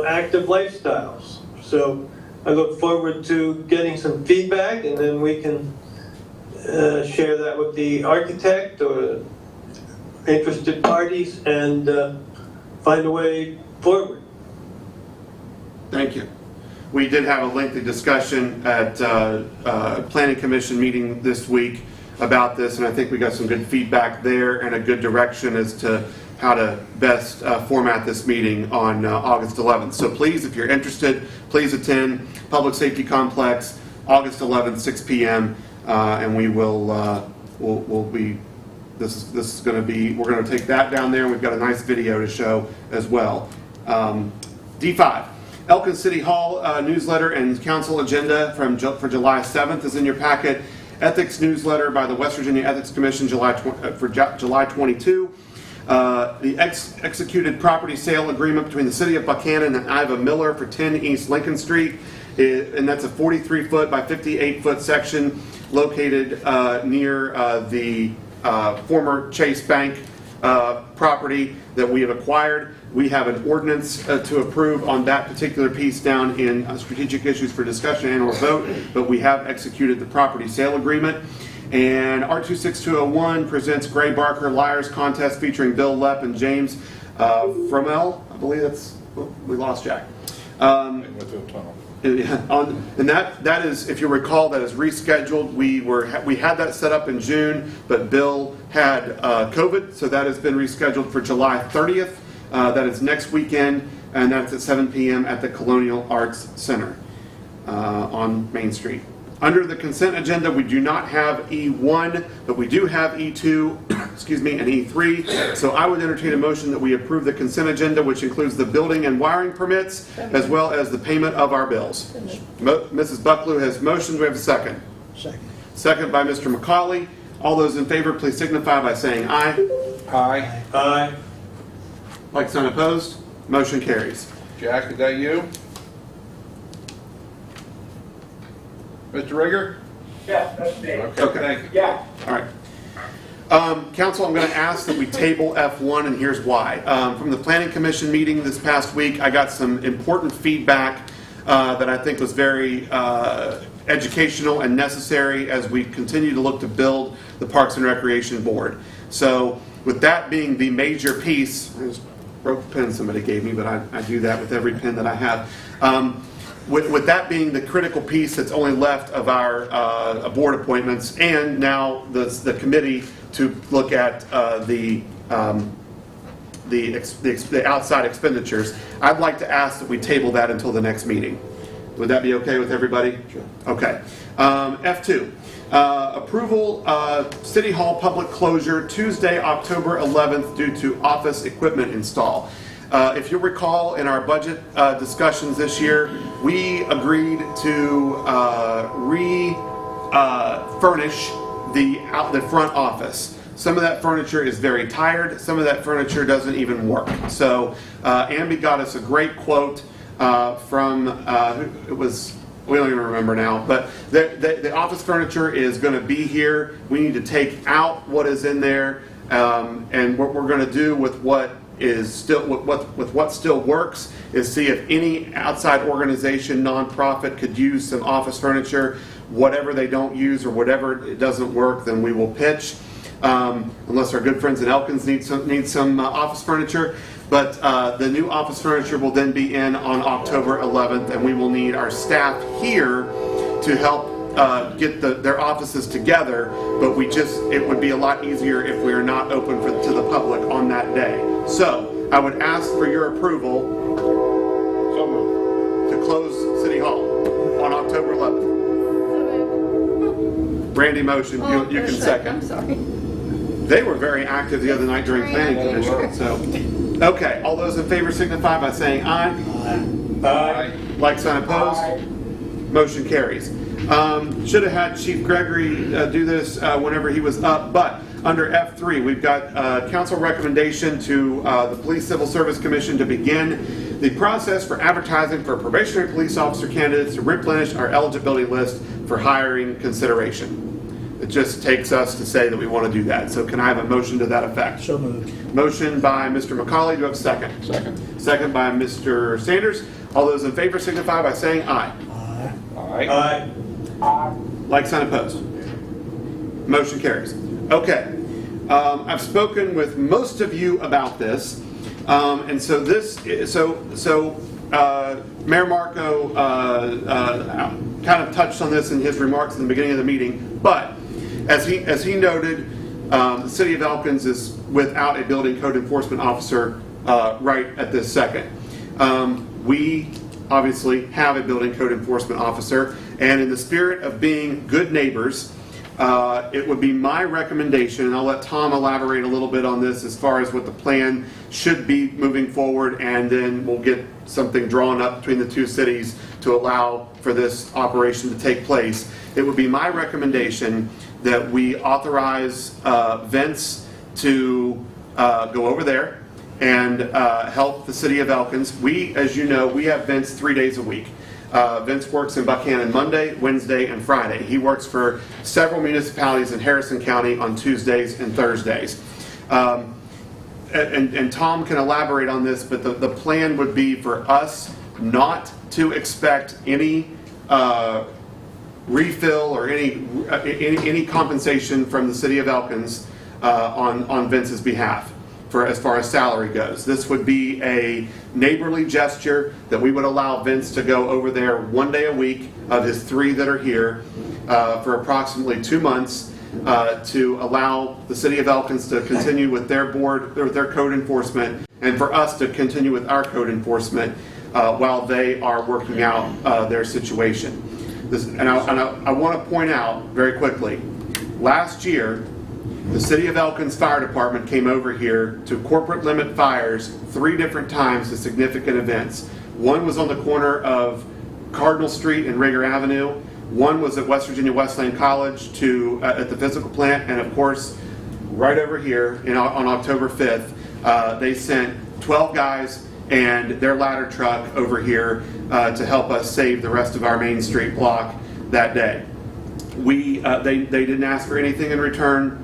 active lifestyles. So I look forward to getting some feedback, and then we can share that with the architect or interested parties and find a way forward. Thank you. We did have a lengthy discussion at Planning Commission meeting this week about this, and I think we got some good feedback there and a good direction as to how to best format this meeting on August 11th. So please, if you're interested, please attend Public Safety Complex, August 11th, 6 p.m. And we will we'll be. This is going to be. We're going to take that down there. And we've got a nice video to show as well. D5. Elkins City Hall newsletter and council agenda for July 7th is in your packet. Ethics newsletter by the West Virginia Ethics Commission July 22. The executed property sale agreement between the City of Buckhannon and Iva Miller for 10 East Lincoln Street, and that's a 43-foot by 58-foot section located near the former Chase Bank property that we have acquired. We have an ordinance to approve on that particular piece down in strategic issues for discussion and or vote, but we have executed the property sale agreement. And R26201 presents Gray Barker Liars Contest featuring Bill Lepp and James Fromell. I believe that's, we lost Jack. And that is, if you recall, that is rescheduled. We had that set up in June, but Bill had COVID, so that has been rescheduled for July 30th. That is next weekend, and that's at 7 p.m. at the Colonial Arts Center on Main Street. Under the consent agenda, we do not have E1, but we do have E2, excuse me, and E3. So I would entertain a motion that we approve the consent agenda, which includes the building and wiring permits, as well as the payment of our bills. Mrs. Bucklew has motioned. Do we have a second? Second. Second by Mr. McCauley. All those in favor, please signify by saying aye. Aye. Aye. Like sign opposed. Motion carries. Jack, is that you? Mr. Rigger? Yes, that's me. Okay, thank you. Yeah. All right. Council, I'm going to ask that we table F1, and here's why. From the Planning Commission meeting this past week, I got some important feedback that I think was very educational and necessary as we continue to look to build the Parks and Recreation Board. So with that being the major piece, I just broke the pen somebody gave me, but I do that with every pen that I have. With that being the critical piece that's only left of our board appointments, and now the committee to look at the outside expenditures, I'd like to ask that we table that until the next meeting. Would that be okay with everybody? Sure. Okay. F2. Approval City Hall public closure Tuesday, October 11th due to office equipment install. If you'll recall, in our budget discussions this year, we agreed to furnish the front office. Some of that furniture is very tired. Some of that furniture doesn't even work. So Ambi got us a great quote from, it was, we don't even remember now, but the office furniture is going to be here. We need to take out what is in there, and what we're going to do with what is still with what still works is see if any outside organization, nonprofit, could use some office furniture. Whatever they don't use or whatever it doesn't work, then we will pitch. Unless our good friends in Elkins need some office furniture. But the new office furniture will then be in on October 11th, and we will need our staff here to help get their offices together. But it would be a lot easier if we are not open to the public on that day. So I would ask for your approval to close City Hall on October 11th. Randy motion, you can second. I'm sorry. They were very active the other night during planning commission, so. Okay, all those in favor signify by saying aye. Aye. Like sign opposed. Motion carries. Should have had Chief Gregory do this whenever he was up, but under F3, we've got council recommendation to the Police Civil Service Commission to begin the process for advertising for probationary police officer candidates to replenish our eligibility list for hiring consideration. It just takes us to say that we want to do that. So can I have a motion to that effect? So moved. Motion by Mr. McCauley. Do I have a second? Second. Second by Mr. Sanders. All those in favor signify by saying aye. Aye. Aye. Like sign opposed. Motion carries. Okay. I've spoken with most of you about this, and so Mayor Marco kind of touched on this in his remarks in the beginning of the meeting. But as he noted, the City of Elkins is without a building code enforcement officer right at this second. We obviously have a building code enforcement officer, and in the spirit of being good neighbors, it would be my recommendation, and I'll let Tom elaborate a little bit on this as far as what the plan should be moving forward, and then we'll get something drawn up between the two cities to allow for this operation to take place. It would be my recommendation that we authorize Vince to go over there and help the City of Elkins. We, as you know, we have Vince 3 days a week. Vince works in Buckhannon Monday, Wednesday, and Friday. He works for several municipalities in Harrison County on Tuesdays and Thursdays. And Tom can elaborate on this, but the plan would be for us not to expect any refill or any compensation from the City of Elkins on Vince's behalf for as far as salary goes. This would be a neighborly gesture that we would allow Vince to go over there 1 day a week of his 3 that are here for approximately 2 months to allow the City of Elkins to continue with their board, with their code enforcement, and for us to continue with our code enforcement while they are working out their situation. I want to point out very quickly, last year, the City of Elkins Fire Department came over here to corporate limit fires 3 different times to significant events. One was on the corner of Cardinal Street and Rager Avenue. One was at West Virginia Wesleyan College at the physical plant. And of course, right over here on October 5th, they sent 12 guys and their ladder truck over here to help us save the rest of our Main Street block that day. They didn't ask for anything in return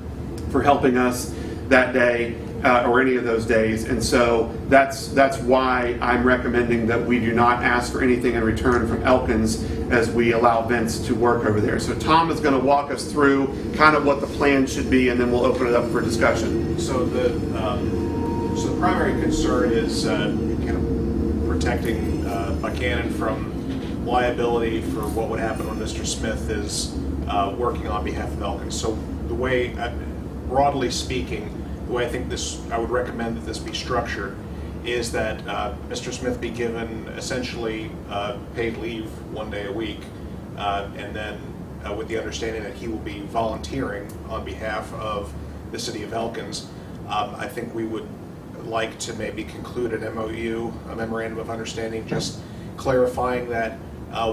for helping us that day or any of those days, and so that's why I'm recommending that we do not ask for anything in return from Elkins as we allow Vince to work over there. So Tom is going to walk us through kind of what the plan should be, and then we'll open it up for discussion. So the primary concern is kind of protecting Buckhannon from liability for what would happen when Mr. Smith is working on behalf of Elkins. So the way, broadly speaking, the way I would recommend that this be structured is that Mr. Smith be given essentially paid leave 1 day a week, and then with the understanding that he will be volunteering on behalf of the City of Elkins. I think we would like to maybe conclude an MOU, a memorandum of understanding, just clarifying that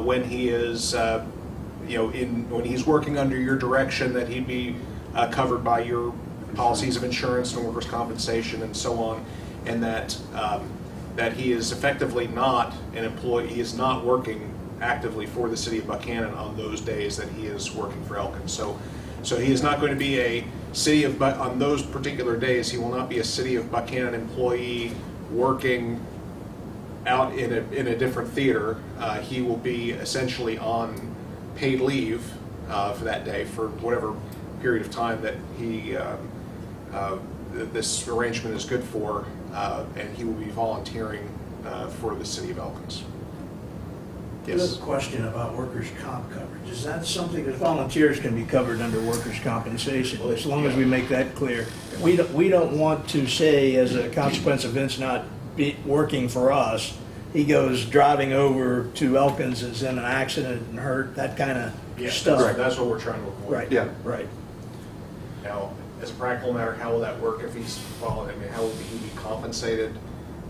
when he is, when he's working under your direction, that he'd be covered by your policies of insurance and workers' compensation and so on, and that he is effectively not an employee. He is not working actively for the City of Buckhannon on those days that he is working for Elkins. So he is not going to be a City of on those particular days. He will not be a City of Buckhannon employee working out in a different theater. He will be essentially on paid leave for that day for whatever period of time that this arrangement is good for, and he will be volunteering for the city of Elkins. There's Yes. a question about workers' comp coverage. Is that something that volunteers can be covered under workers' compensation, as long as we make that clear? We don't want to say, as a consequence of Vince not working for us, he goes driving over to Elkins, is in an accident and hurt, that kind of Yeah, stuff. that's what we're trying to avoid. Right, Yeah. right. Now, as a practical matter, how will that work if he's following? I mean, how will he be compensated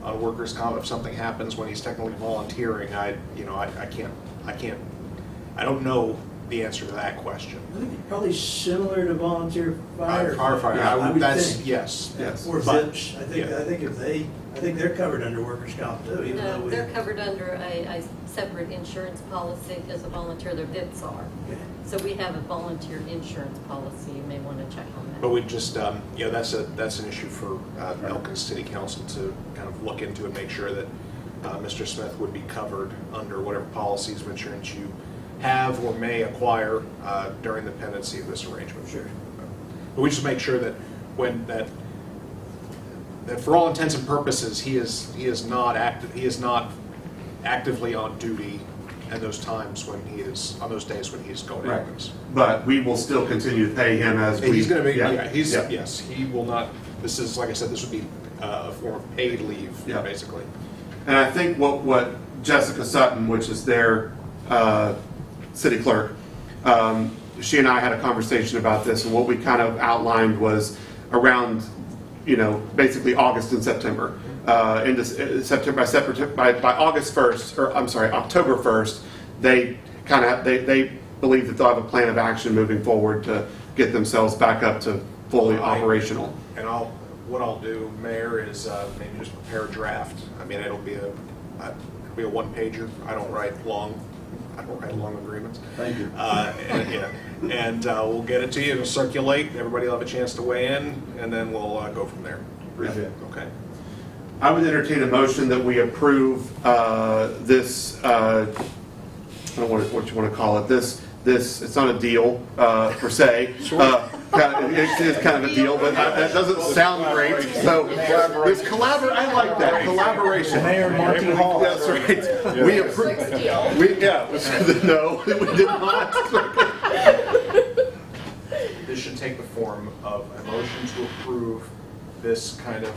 on workers' comp if something happens when he's technically volunteering? I don't know the answer to that question. I think it's probably similar to volunteer fire. Firefighter, Yeah, I would that's, think. yes. Yes. Or But- VIPs. yeah. I think they're covered under workers' comp too, even though No, we. they're covered under a separate insurance policy as a volunteer, their VIPs are. Okay. So we have a volunteer insurance policy, you may want to check on that. But we just, that's an issue for Elkins City Council to kind of look into and make sure that Mr. Smith would be covered under whatever policies of insurance you have or may acquire during the pendency of this arrangement. Sure. But we just make sure that when that for all intents and purposes, he is not actively on duty at those times when he is, on those days when he's going to Right. Elkins. But we will still continue to pay him as we. And he's going to be, Yeah. yes, he will not, this is, like I said, this would be a form of paid leave, Yeah. basically. And I think what Jessica Sutton, which is their city clerk, she and I had a conversation about this, and what we kind of outlined was around, basically August and September. Into by August 1st, or I'm sorry, October 1st, they believe that they'll have a plan of action moving forward to get themselves back up to fully operational. And what I'll do, Mayor, is maybe just prepare a draft. I mean, it'll be a one-pager. I don't write long agreements. Thank you. And we'll get it to you. It'll circulate. Everybody will have a chance to weigh in, and then we'll go from there. Appreciate it. Okay. I would entertain a motion that we approve this, I don't know what you want to call it, this, it's not a deal per se. It is kind of a deal, but that doesn't sound great. So this I like that, collaboration. Mayor Monty Hall. That's right. We approve, no, we did not. This should take the form of a motion to approve this kind of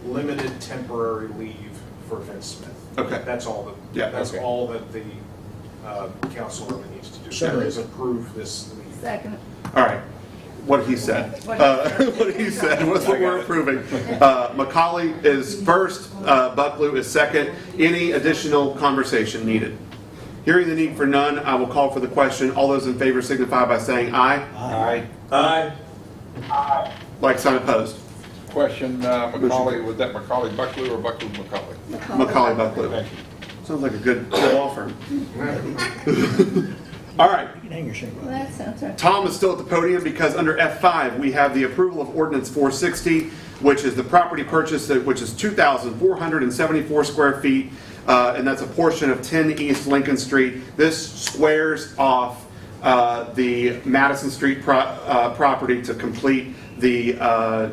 limited temporary leave for Vince Smith. Okay. That's all that. Yeah, That's okay. all that the council really needs to do. So Is approve this leave. Second. All right, what he said. What he said was what we're approving. Macaulay is first, Bucklew is second. Any additional conversation needed? Hearing the need for none, I will call for the question. All those in favor signify by saying aye. Aye. Aye. Like sign opposed. Question, Macaulay, was that Macaulay Bucklew or Bucklew Macaulay? Macaulay Bucklew. Thank you. Sounds like a good law firm. All right. You can hang your shingle. Well, that sounds right. Tom is still at the podium because under F5, we have the approval of ordinance 460, which is the property purchase, which is 2,474 square feet, and that's a portion of 10 East Lincoln Street. This squares off the Madison Street property to complete the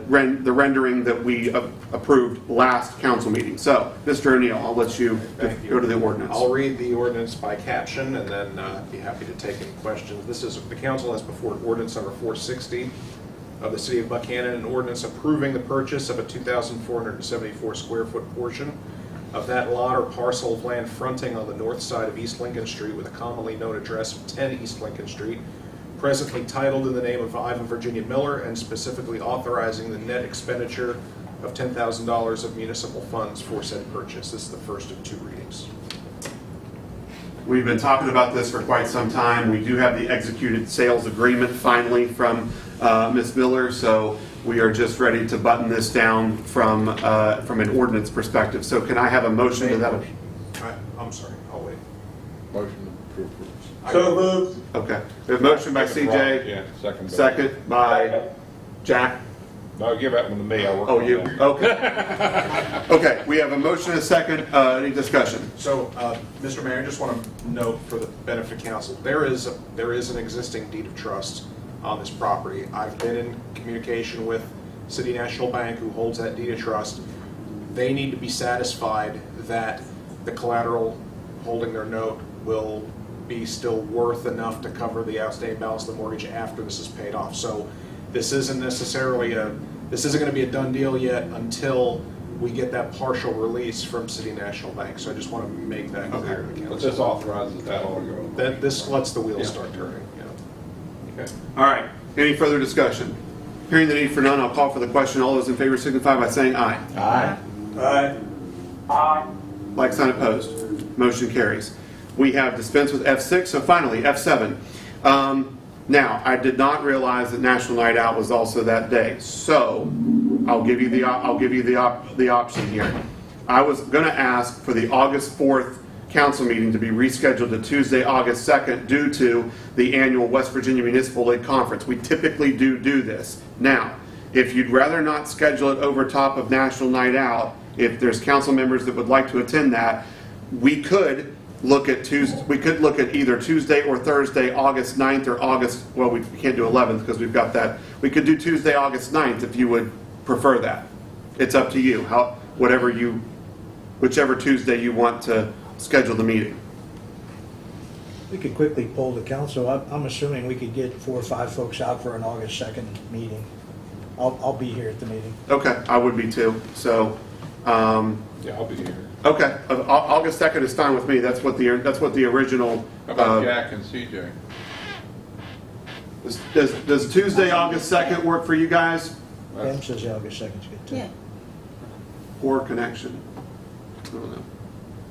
rendering that we approved last council meeting. So, Mr. O'Neill, I'll let you Thank you. go to the ordinance. I'll read the ordinance by caption and then be happy to take any questions. This is, the council has before it ordinance number 460 of the city of Buckhannon, an ordinance approving the purchase of a 2,474 square foot portion of that lot or parcel of land fronting on the north side of East Lincoln Street with a commonly known address of 10 East Lincoln Street, presently titled in the name of Ivan Virginia Miller, and specifically authorizing the net expenditure of $10,000 of municipal funds for said purchase. This is the first of two readings. We've been talking about this for quite some time. We do have the executed sales agreement finally from Ms. Miller, so we are just ready to button this down from an ordinance perspective. So can I have a motion to that? I'm sorry, I'll wait. Motion to approve. So moved. Okay. We have a motion by CJ, Yeah, second. second by Jack. No, give that one to me, I'll work Oh, on you, that. okay. Okay, we have a motion and a second. Any discussion? So, Mr. Mayor, I just want to note for the benefit of council, there is an existing deed of trust on this property. I've been in communication with City National Bank, who holds that deed of trust. they need to be satisfied that the collateral holding their note will be still worth enough to cover the outstanding balance of the mortgage after this is paid off. So this isn't necessarily this isn't going to be a done deal yet until we get that partial release from City National Bank. So I just want to make that clear to the But council. this authorizes that all to go. This lets the wheels Yeah. start turning. Yeah. Okay. All right, any further discussion? Hearing the need for none, I'll call for the question. All those in favor signify by saying aye. Aye. Aye. Like sign opposed. Motion carries. We have dispensed with F6, so finally, F7. Now, I did not realize that National Night Out was also that day, so I'll give you the option here. I was going to ask for the August 4th council meeting to be rescheduled to Tuesday, August 2nd, due to the annual West Virginia Municipal League Conference. We typically do this. Now, if you'd rather not schedule it over top of National Night Out, if there's council members that would like to attend that, we could look at either Tuesday or Thursday, August 9th or August, well, we can't do 11th because we've got that. We could do Tuesday, August 9th if you would prefer that. It's up to you, whichever Tuesday you want to schedule the meeting. We could quickly poll the council. I'm assuming we could get 4 or 5 folks out for an August 2nd meeting. I'll be here at the meeting. Okay, I would be too, so. Yeah, I'll be here. Okay, August 2nd is fine with me. That's what the original. How about Jack and CJ? Does Tuesday, August 2nd work for you guys? Pam says August 2nd's good too. Yeah. Poor connection. I don't know.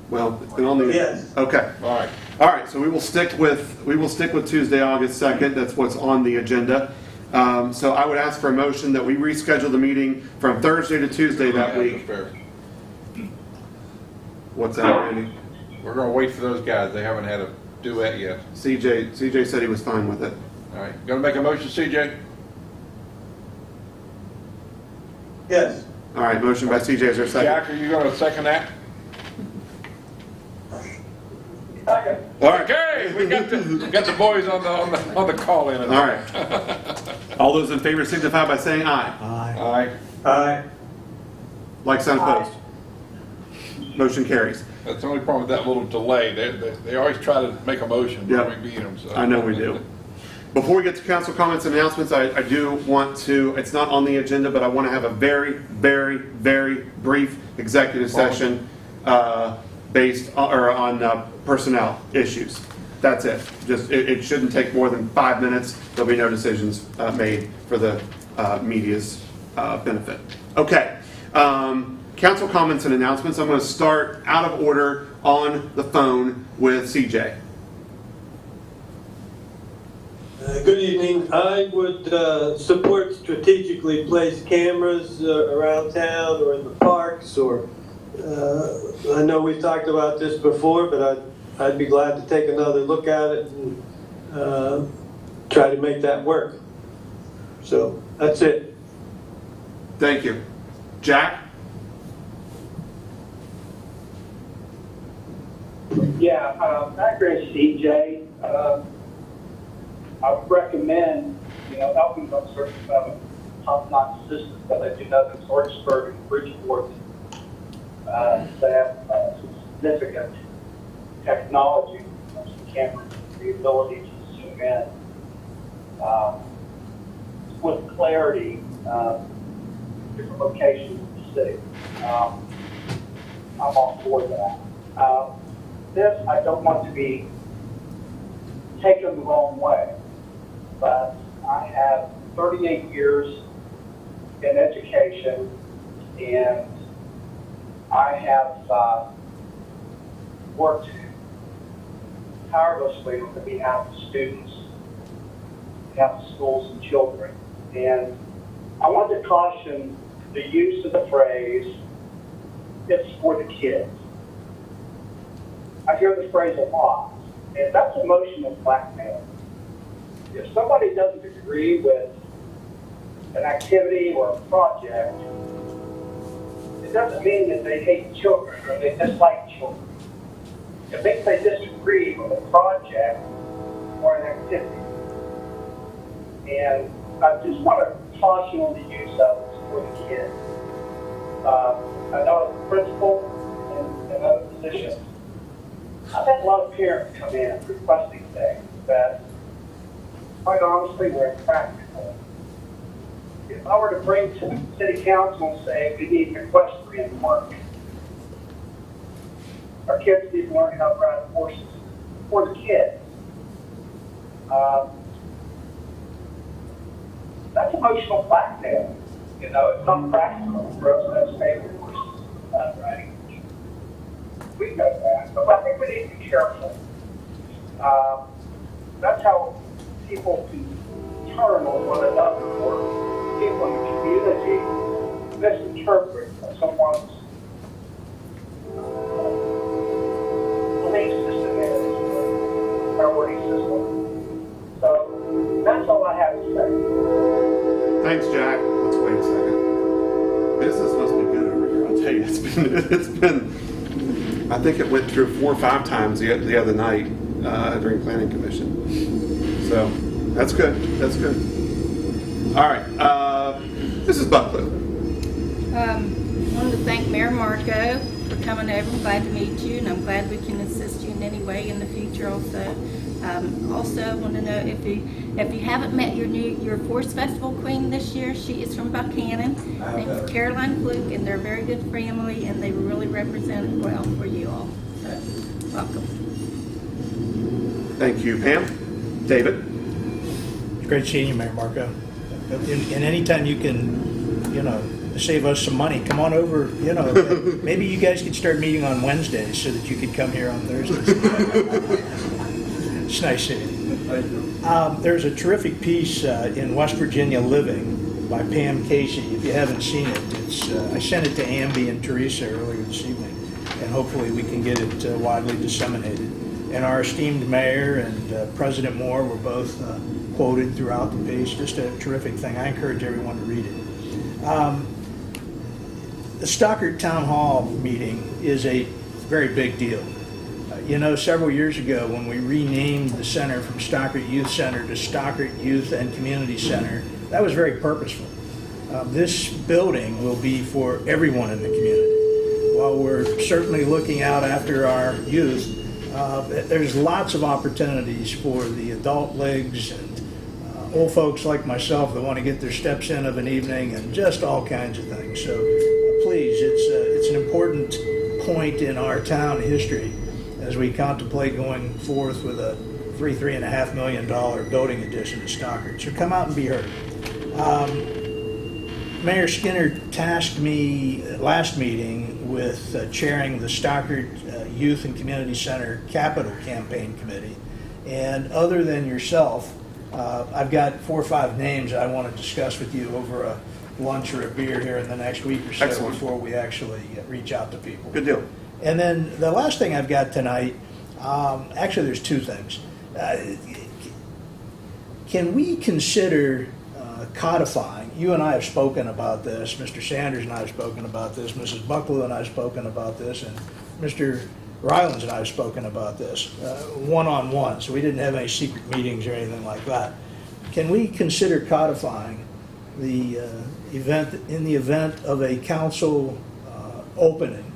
Well, it only. Yes. Okay. All right. All right. So we will stick with Tuesday, August 2nd. That's what's on the agenda. So I would ask for a motion that we reschedule the meeting from Thursday to Tuesday that week. What's that, Randy? We're going to wait for those guys. They haven't had a duet yet. CJ said he was fine with it. All right. Going to make a motion, CJ? Yes. All right. Motion by CJ. Is there a second? Jack, are you going to second that? Second. All right. Okay, we got the boys on the call in. All right. All those in favor signify by saying aye. Aye. Aye. Aye. Like sign opposed. Motion carries. That's the only problem with that little delay. They always try to make a motion when Yep. we beat them. So. I know we do. Before we get to council comments and announcements, I do want to, it's not on the agenda, but I want to have a very, very, very brief executive session based on personnel issues. That's it. Just it shouldn't take more than 5 minutes. There'll be no decisions made for the media's benefit. Okay. Council comments and announcements. I'm going to start out of order on the phone with CJ. Good evening. I would support strategically placed cameras around town or in the parks, or I know we've talked about this before, but I'd be glad to take another look at it and try to make that work. So that's it. Thank you. Jack? Yeah, background CJ. I would recommend, Elkins on certain top-notch systems, but I do know that Orangeburg and Bridgeport they have some significant technology, some cameras, the ability to zoom in with clarity, different locations in the city. I'm all for that. This, I don't want to be taken the wrong way, but I have 38 years in education, and I have worked tirelessly on behalf of students, on behalf of schools and children. And I want to caution the use of the phrase, "it's for the kids." I hear this phrase a lot, and that's emotional blackmail. If somebody doesn't agree with an activity or a project, it doesn't mean that they hate children or they dislike children. It means they disagree with a project or an activity. And I just want to caution on the use of it for the kids. I know as a principal and other positions, I've had a lot of parents come in requesting things that, quite honestly, were impractical. If I were to bring to the city council and say, we need equestrian work, our kids need to learn how to ride horses for the kids. That's emotional blackmail. You know, it's not practical for us to say horses riding. We know that, but I think we need to be careful. That's how people can turn on one another, or people in the community misinterpret someone's belief system is, priority system. So that's all I have to say. Thanks, Jack. Let's wait a second. Business must be good over here. I'll tell you, it's been. I think it went through 4 or 5 times the other night during planning commission. So that's good. That's good. All right. This is Buckhannon. I wanted to thank Mayor Marco for coming over. I'm glad to meet you, and I'm glad we can assist you in any way in the future also. Also, I want to know if you haven't met your Forest Festival queen this year, she is from Buckhannon. Her name is Caroline Fluke, and they're a very good family, and they really represented well for you all. So, welcome. Thank you, Pam. David. It's great seeing you, Mayor Marco. And anytime you can, save us some money, come on over. Maybe you guys could start meeting on Wednesdays so that you could come here on Thursdays. It's nice seeing you. There's a terrific piece in West Virginia Living by Pam Casey. If you haven't seen it, I sent it to Amby and Teresa earlier this evening, and hopefully we can get it widely disseminated. And our esteemed mayor and President Moore were both quoted throughout the piece. Just a terrific thing. I encourage everyone to read it. The Stockard Town Hall meeting is a very big deal. Several years ago when we renamed the center from Stockard Youth Center to Stockard Youth and Community Center, that was very purposeful. This building will be for everyone in the community. While we're certainly looking out after our youth, there's lots of opportunities for the adult leagues and old folks like myself that want to get their steps in of an evening and just all kinds of things. So please, it's an important point in our town history as we contemplate going forth with a $3.5 million building addition to Stockard. So come out and be heard. Mayor Skinner tasked me last meeting with chairing the Stockard Youth and Community Center Capital Campaign Committee. And other than yourself, I've got 4 or 5 names I want to discuss with you over a lunch or a beer here in the next week or so. Excellent. Before we actually reach out to people. Good deal. And then the last thing I've got tonight, actually there's 2 things. Can we consider codifying? You and I have spoken about this. Mr. Sanders and I have spoken about this. Mrs. Bucklew and I have spoken about this. And Mr. Rylands and I have spoken about this one-on-one. So we didn't have any secret meetings or anything like that. Can we consider codifying the event in the event of a council opening?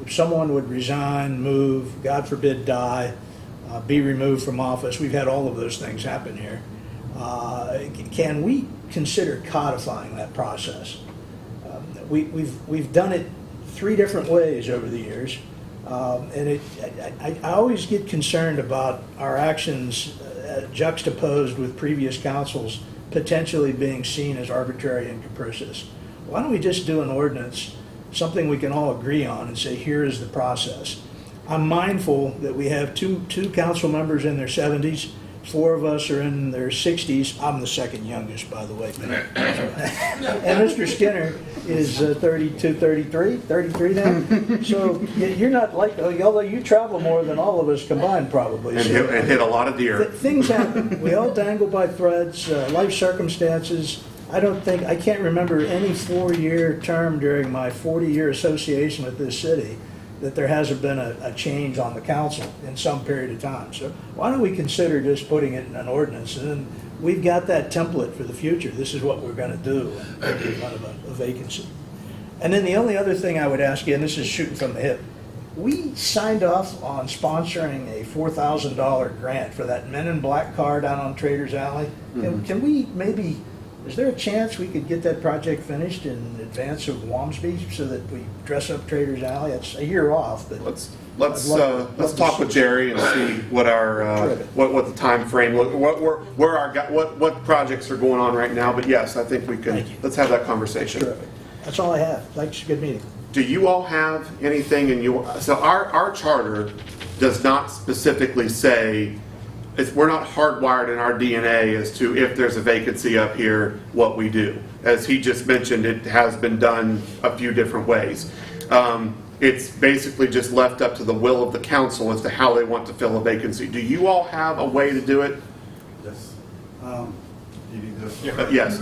If someone would resign, move, God forbid, die, be removed from office, we've had all of those things happen here. Can we consider codifying that process? We've done it 3 different ways over the years, and I always get concerned about our actions juxtaposed with previous councils potentially being seen as arbitrary and capricious. Why don't we just do an ordinance, something we can all agree on, and say, here is the process. I'm mindful that we have two council members in their 70s, 4 of us are in their 60s. I'm the second youngest, by the way. And Mr. Skinner is 32, 33 now. So you're not like, although you travel more than all of us combined probably. And, so, hit a lot of deer. Things happen. We all dangle by threads, life circumstances. I can't remember any 4-year term during my 40-year association with this city that there hasn't been a change on the council in some period of time. So why don't we consider just putting it in an ordinance, and then we've got that template for the future. This is what we're going to do in front of a vacancy. And then the only other thing I would ask you, and this is shooting from the hip, we signed off on sponsoring a $4,000 grant for that Men in Black car down on Traders Alley. Can we maybe, is there a chance we could get that project finished in advance of Wamsby so that we dress up Traders Alley? It's a year off, but Let's talk with Jerry and see what our what the time frame what projects are going on right now. But yes, I think we can. Let's have that conversation. terrific. That's all I have. Thanks, good meeting. Do you all have anything in your, so our charter does not specifically say, we're not hardwired in our DNA as to if there's a vacancy up here, what we do. As he just mentioned, it has been done a few different ways. It's basically just left up to the will of the council as to how they want to fill a vacancy. Do you all have a way to do it? Yes. You need this? Yes.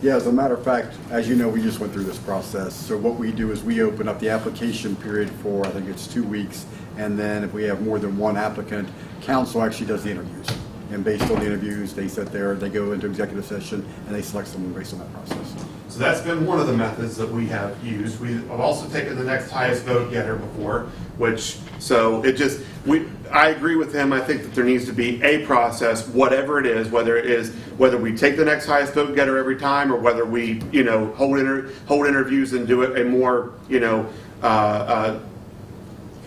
Yeah, as a matter of fact, as you know, we just went through this process. So what we do is we open up the application period for, I think it's 2 weeks, and then if we have more than one applicant, council actually does the interviews. And based on the interviews, they sit there, they go into executive session, and they select someone based on that process. So that's been one of the methods that we have used. We've also taken the next highest vote getter before, so I agree with him. I think that there needs to be a process, whatever it is, whether we take the next highest vote getter every time, or whether we, hold interviews and do it a more,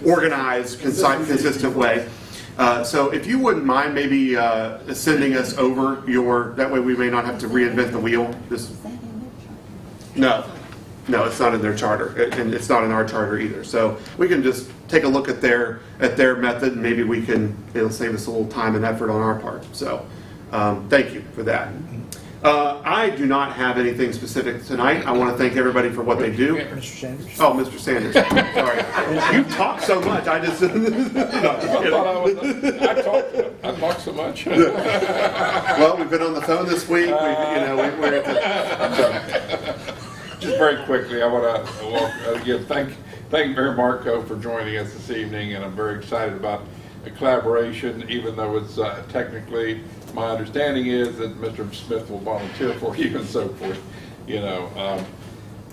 organized, consistent way. So if you wouldn't mind maybe sending us over that way we may not have to reinvent the wheel. No, it's not in their charter, and it's not in our charter either. So we can just take a look at their method, and maybe it'll save us a little time and effort on our part. So thank you for that. I do not have anything specific tonight. I want to thank everybody for what they do. Mr. Sanders? Oh, Mr. Sanders. Sorry. You talk so much. I just. I talk so much. Well, we've been on the phone this week. Just very quickly, I want to again thank Mayor Marco for joining us this evening, and I'm very excited about a collaboration, even though it's technically, my understanding is that Mr. Smith will volunteer for you and so forth,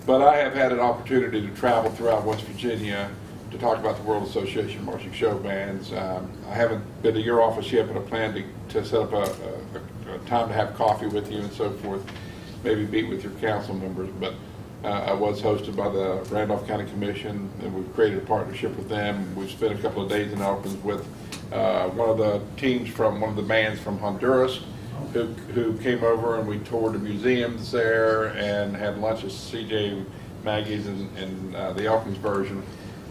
but I have had an opportunity to travel throughout West Virginia to talk about the World Association of Marching Show Bands. I haven't been to your office yet, but I plan to set up a time to have coffee with you and so forth, maybe meet with your council members. But I was hosted by the Randolph County Commission, and we've created a partnership with them. We've spent a couple of days in Elkins with one of the teams from one of the bands from Honduras who came over, and we toured the museums there and had lunch at CJ Maggie's and the Elkins version.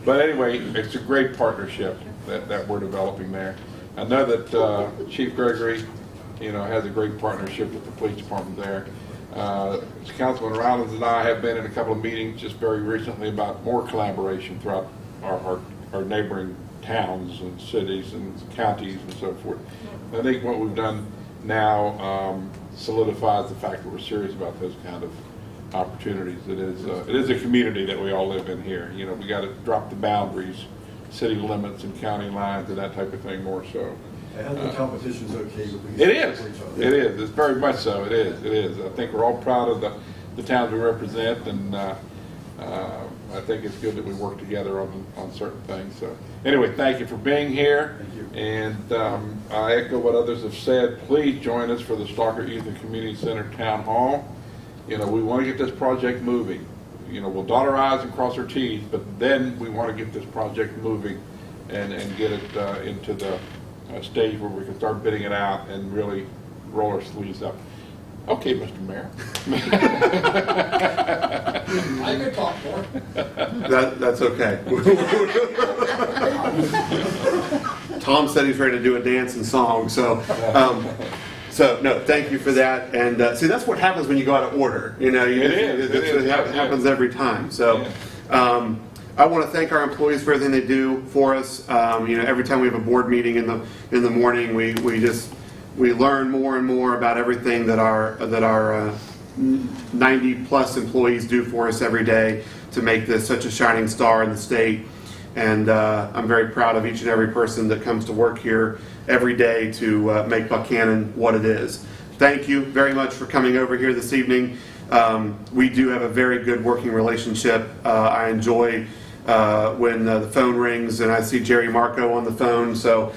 But anyway, it's a great partnership that we're developing there. I know that Chief Gregory, has a great partnership with the police department there. Councilman Rollins and I have been in a couple of meetings just very recently about more collaboration throughout our neighboring towns and cities and counties and so forth. I think what we've done now solidifies the fact that we're serious about those kind of opportunities. It is a community that we all live in here. We got to drop the boundaries, city limits and county lines and that type of thing more so. And the competition's okay with these. It is. It is. It's very much so. It is. I think we're all proud of the towns we represent, and I think it's good that we work together on certain things. So anyway, thank you for being here. Thank you. And I echo what others have said. Please join us for the Stockard Youth and Community Center Town Hall. We want to get this project moving. We'll dot our I's and cross our T's, but then we want to get this project moving and get it into the stage where we can start bidding it out and really roll our sleeves up. Okay, Mr. Mayor. I can talk more. That's okay. Tom said he's ready to do a dance and song, so no, thank you for that. And see, that's what happens when you go out of order. It happens every time. So. I want to thank our employees for everything they do for us. Every time we have a board meeting in the morning, we learn more and more about everything that our 90+ employees do for us every day to make this such a shining star in the state. And I'm very proud of each and every person that comes to work here every day to make Buckhannon what it is. Thank you very much for coming over here this evening. we do have a very good working relationship. I enjoy when the phone rings and I see Jerry Marco on the phone. So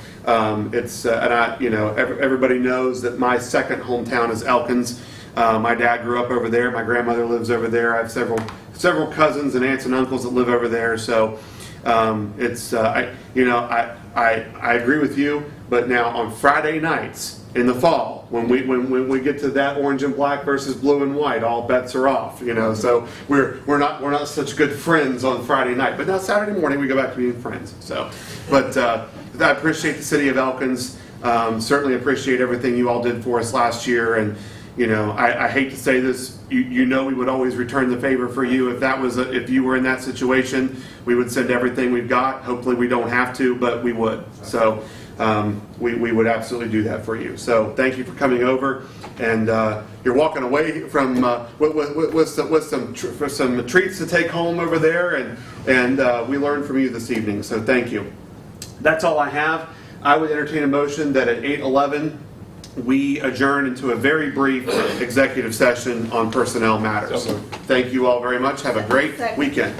it's and I, you know, everybody knows that my second hometown is Elkins. My dad grew up over there. My grandmother lives over there. I have several cousins and aunts and uncles that live over there. So it's I agree with you. But now on Friday nights in the fall, when we get to that orange and black versus blue and white, all bets are off. You know, so we're not such good friends on Friday night. But now Saturday morning we go back to being friends. So, but I appreciate the city of Elkins. Certainly appreciate everything you all did for us last year. And you know, I hate to say this, you know, we would always return the favor for you. If you were in that situation, we would send everything we've got. Hopefully we don't have to, but we would. So we would absolutely do that for you. So thank you for coming over, and you're walking away from with some treats to take home over there, and we learned from you this evening. So thank you. That's all I have. I would entertain a motion that at 8:11 we adjourn into a very brief executive session on personnel matters. Thank you all very much. Have a great weekend.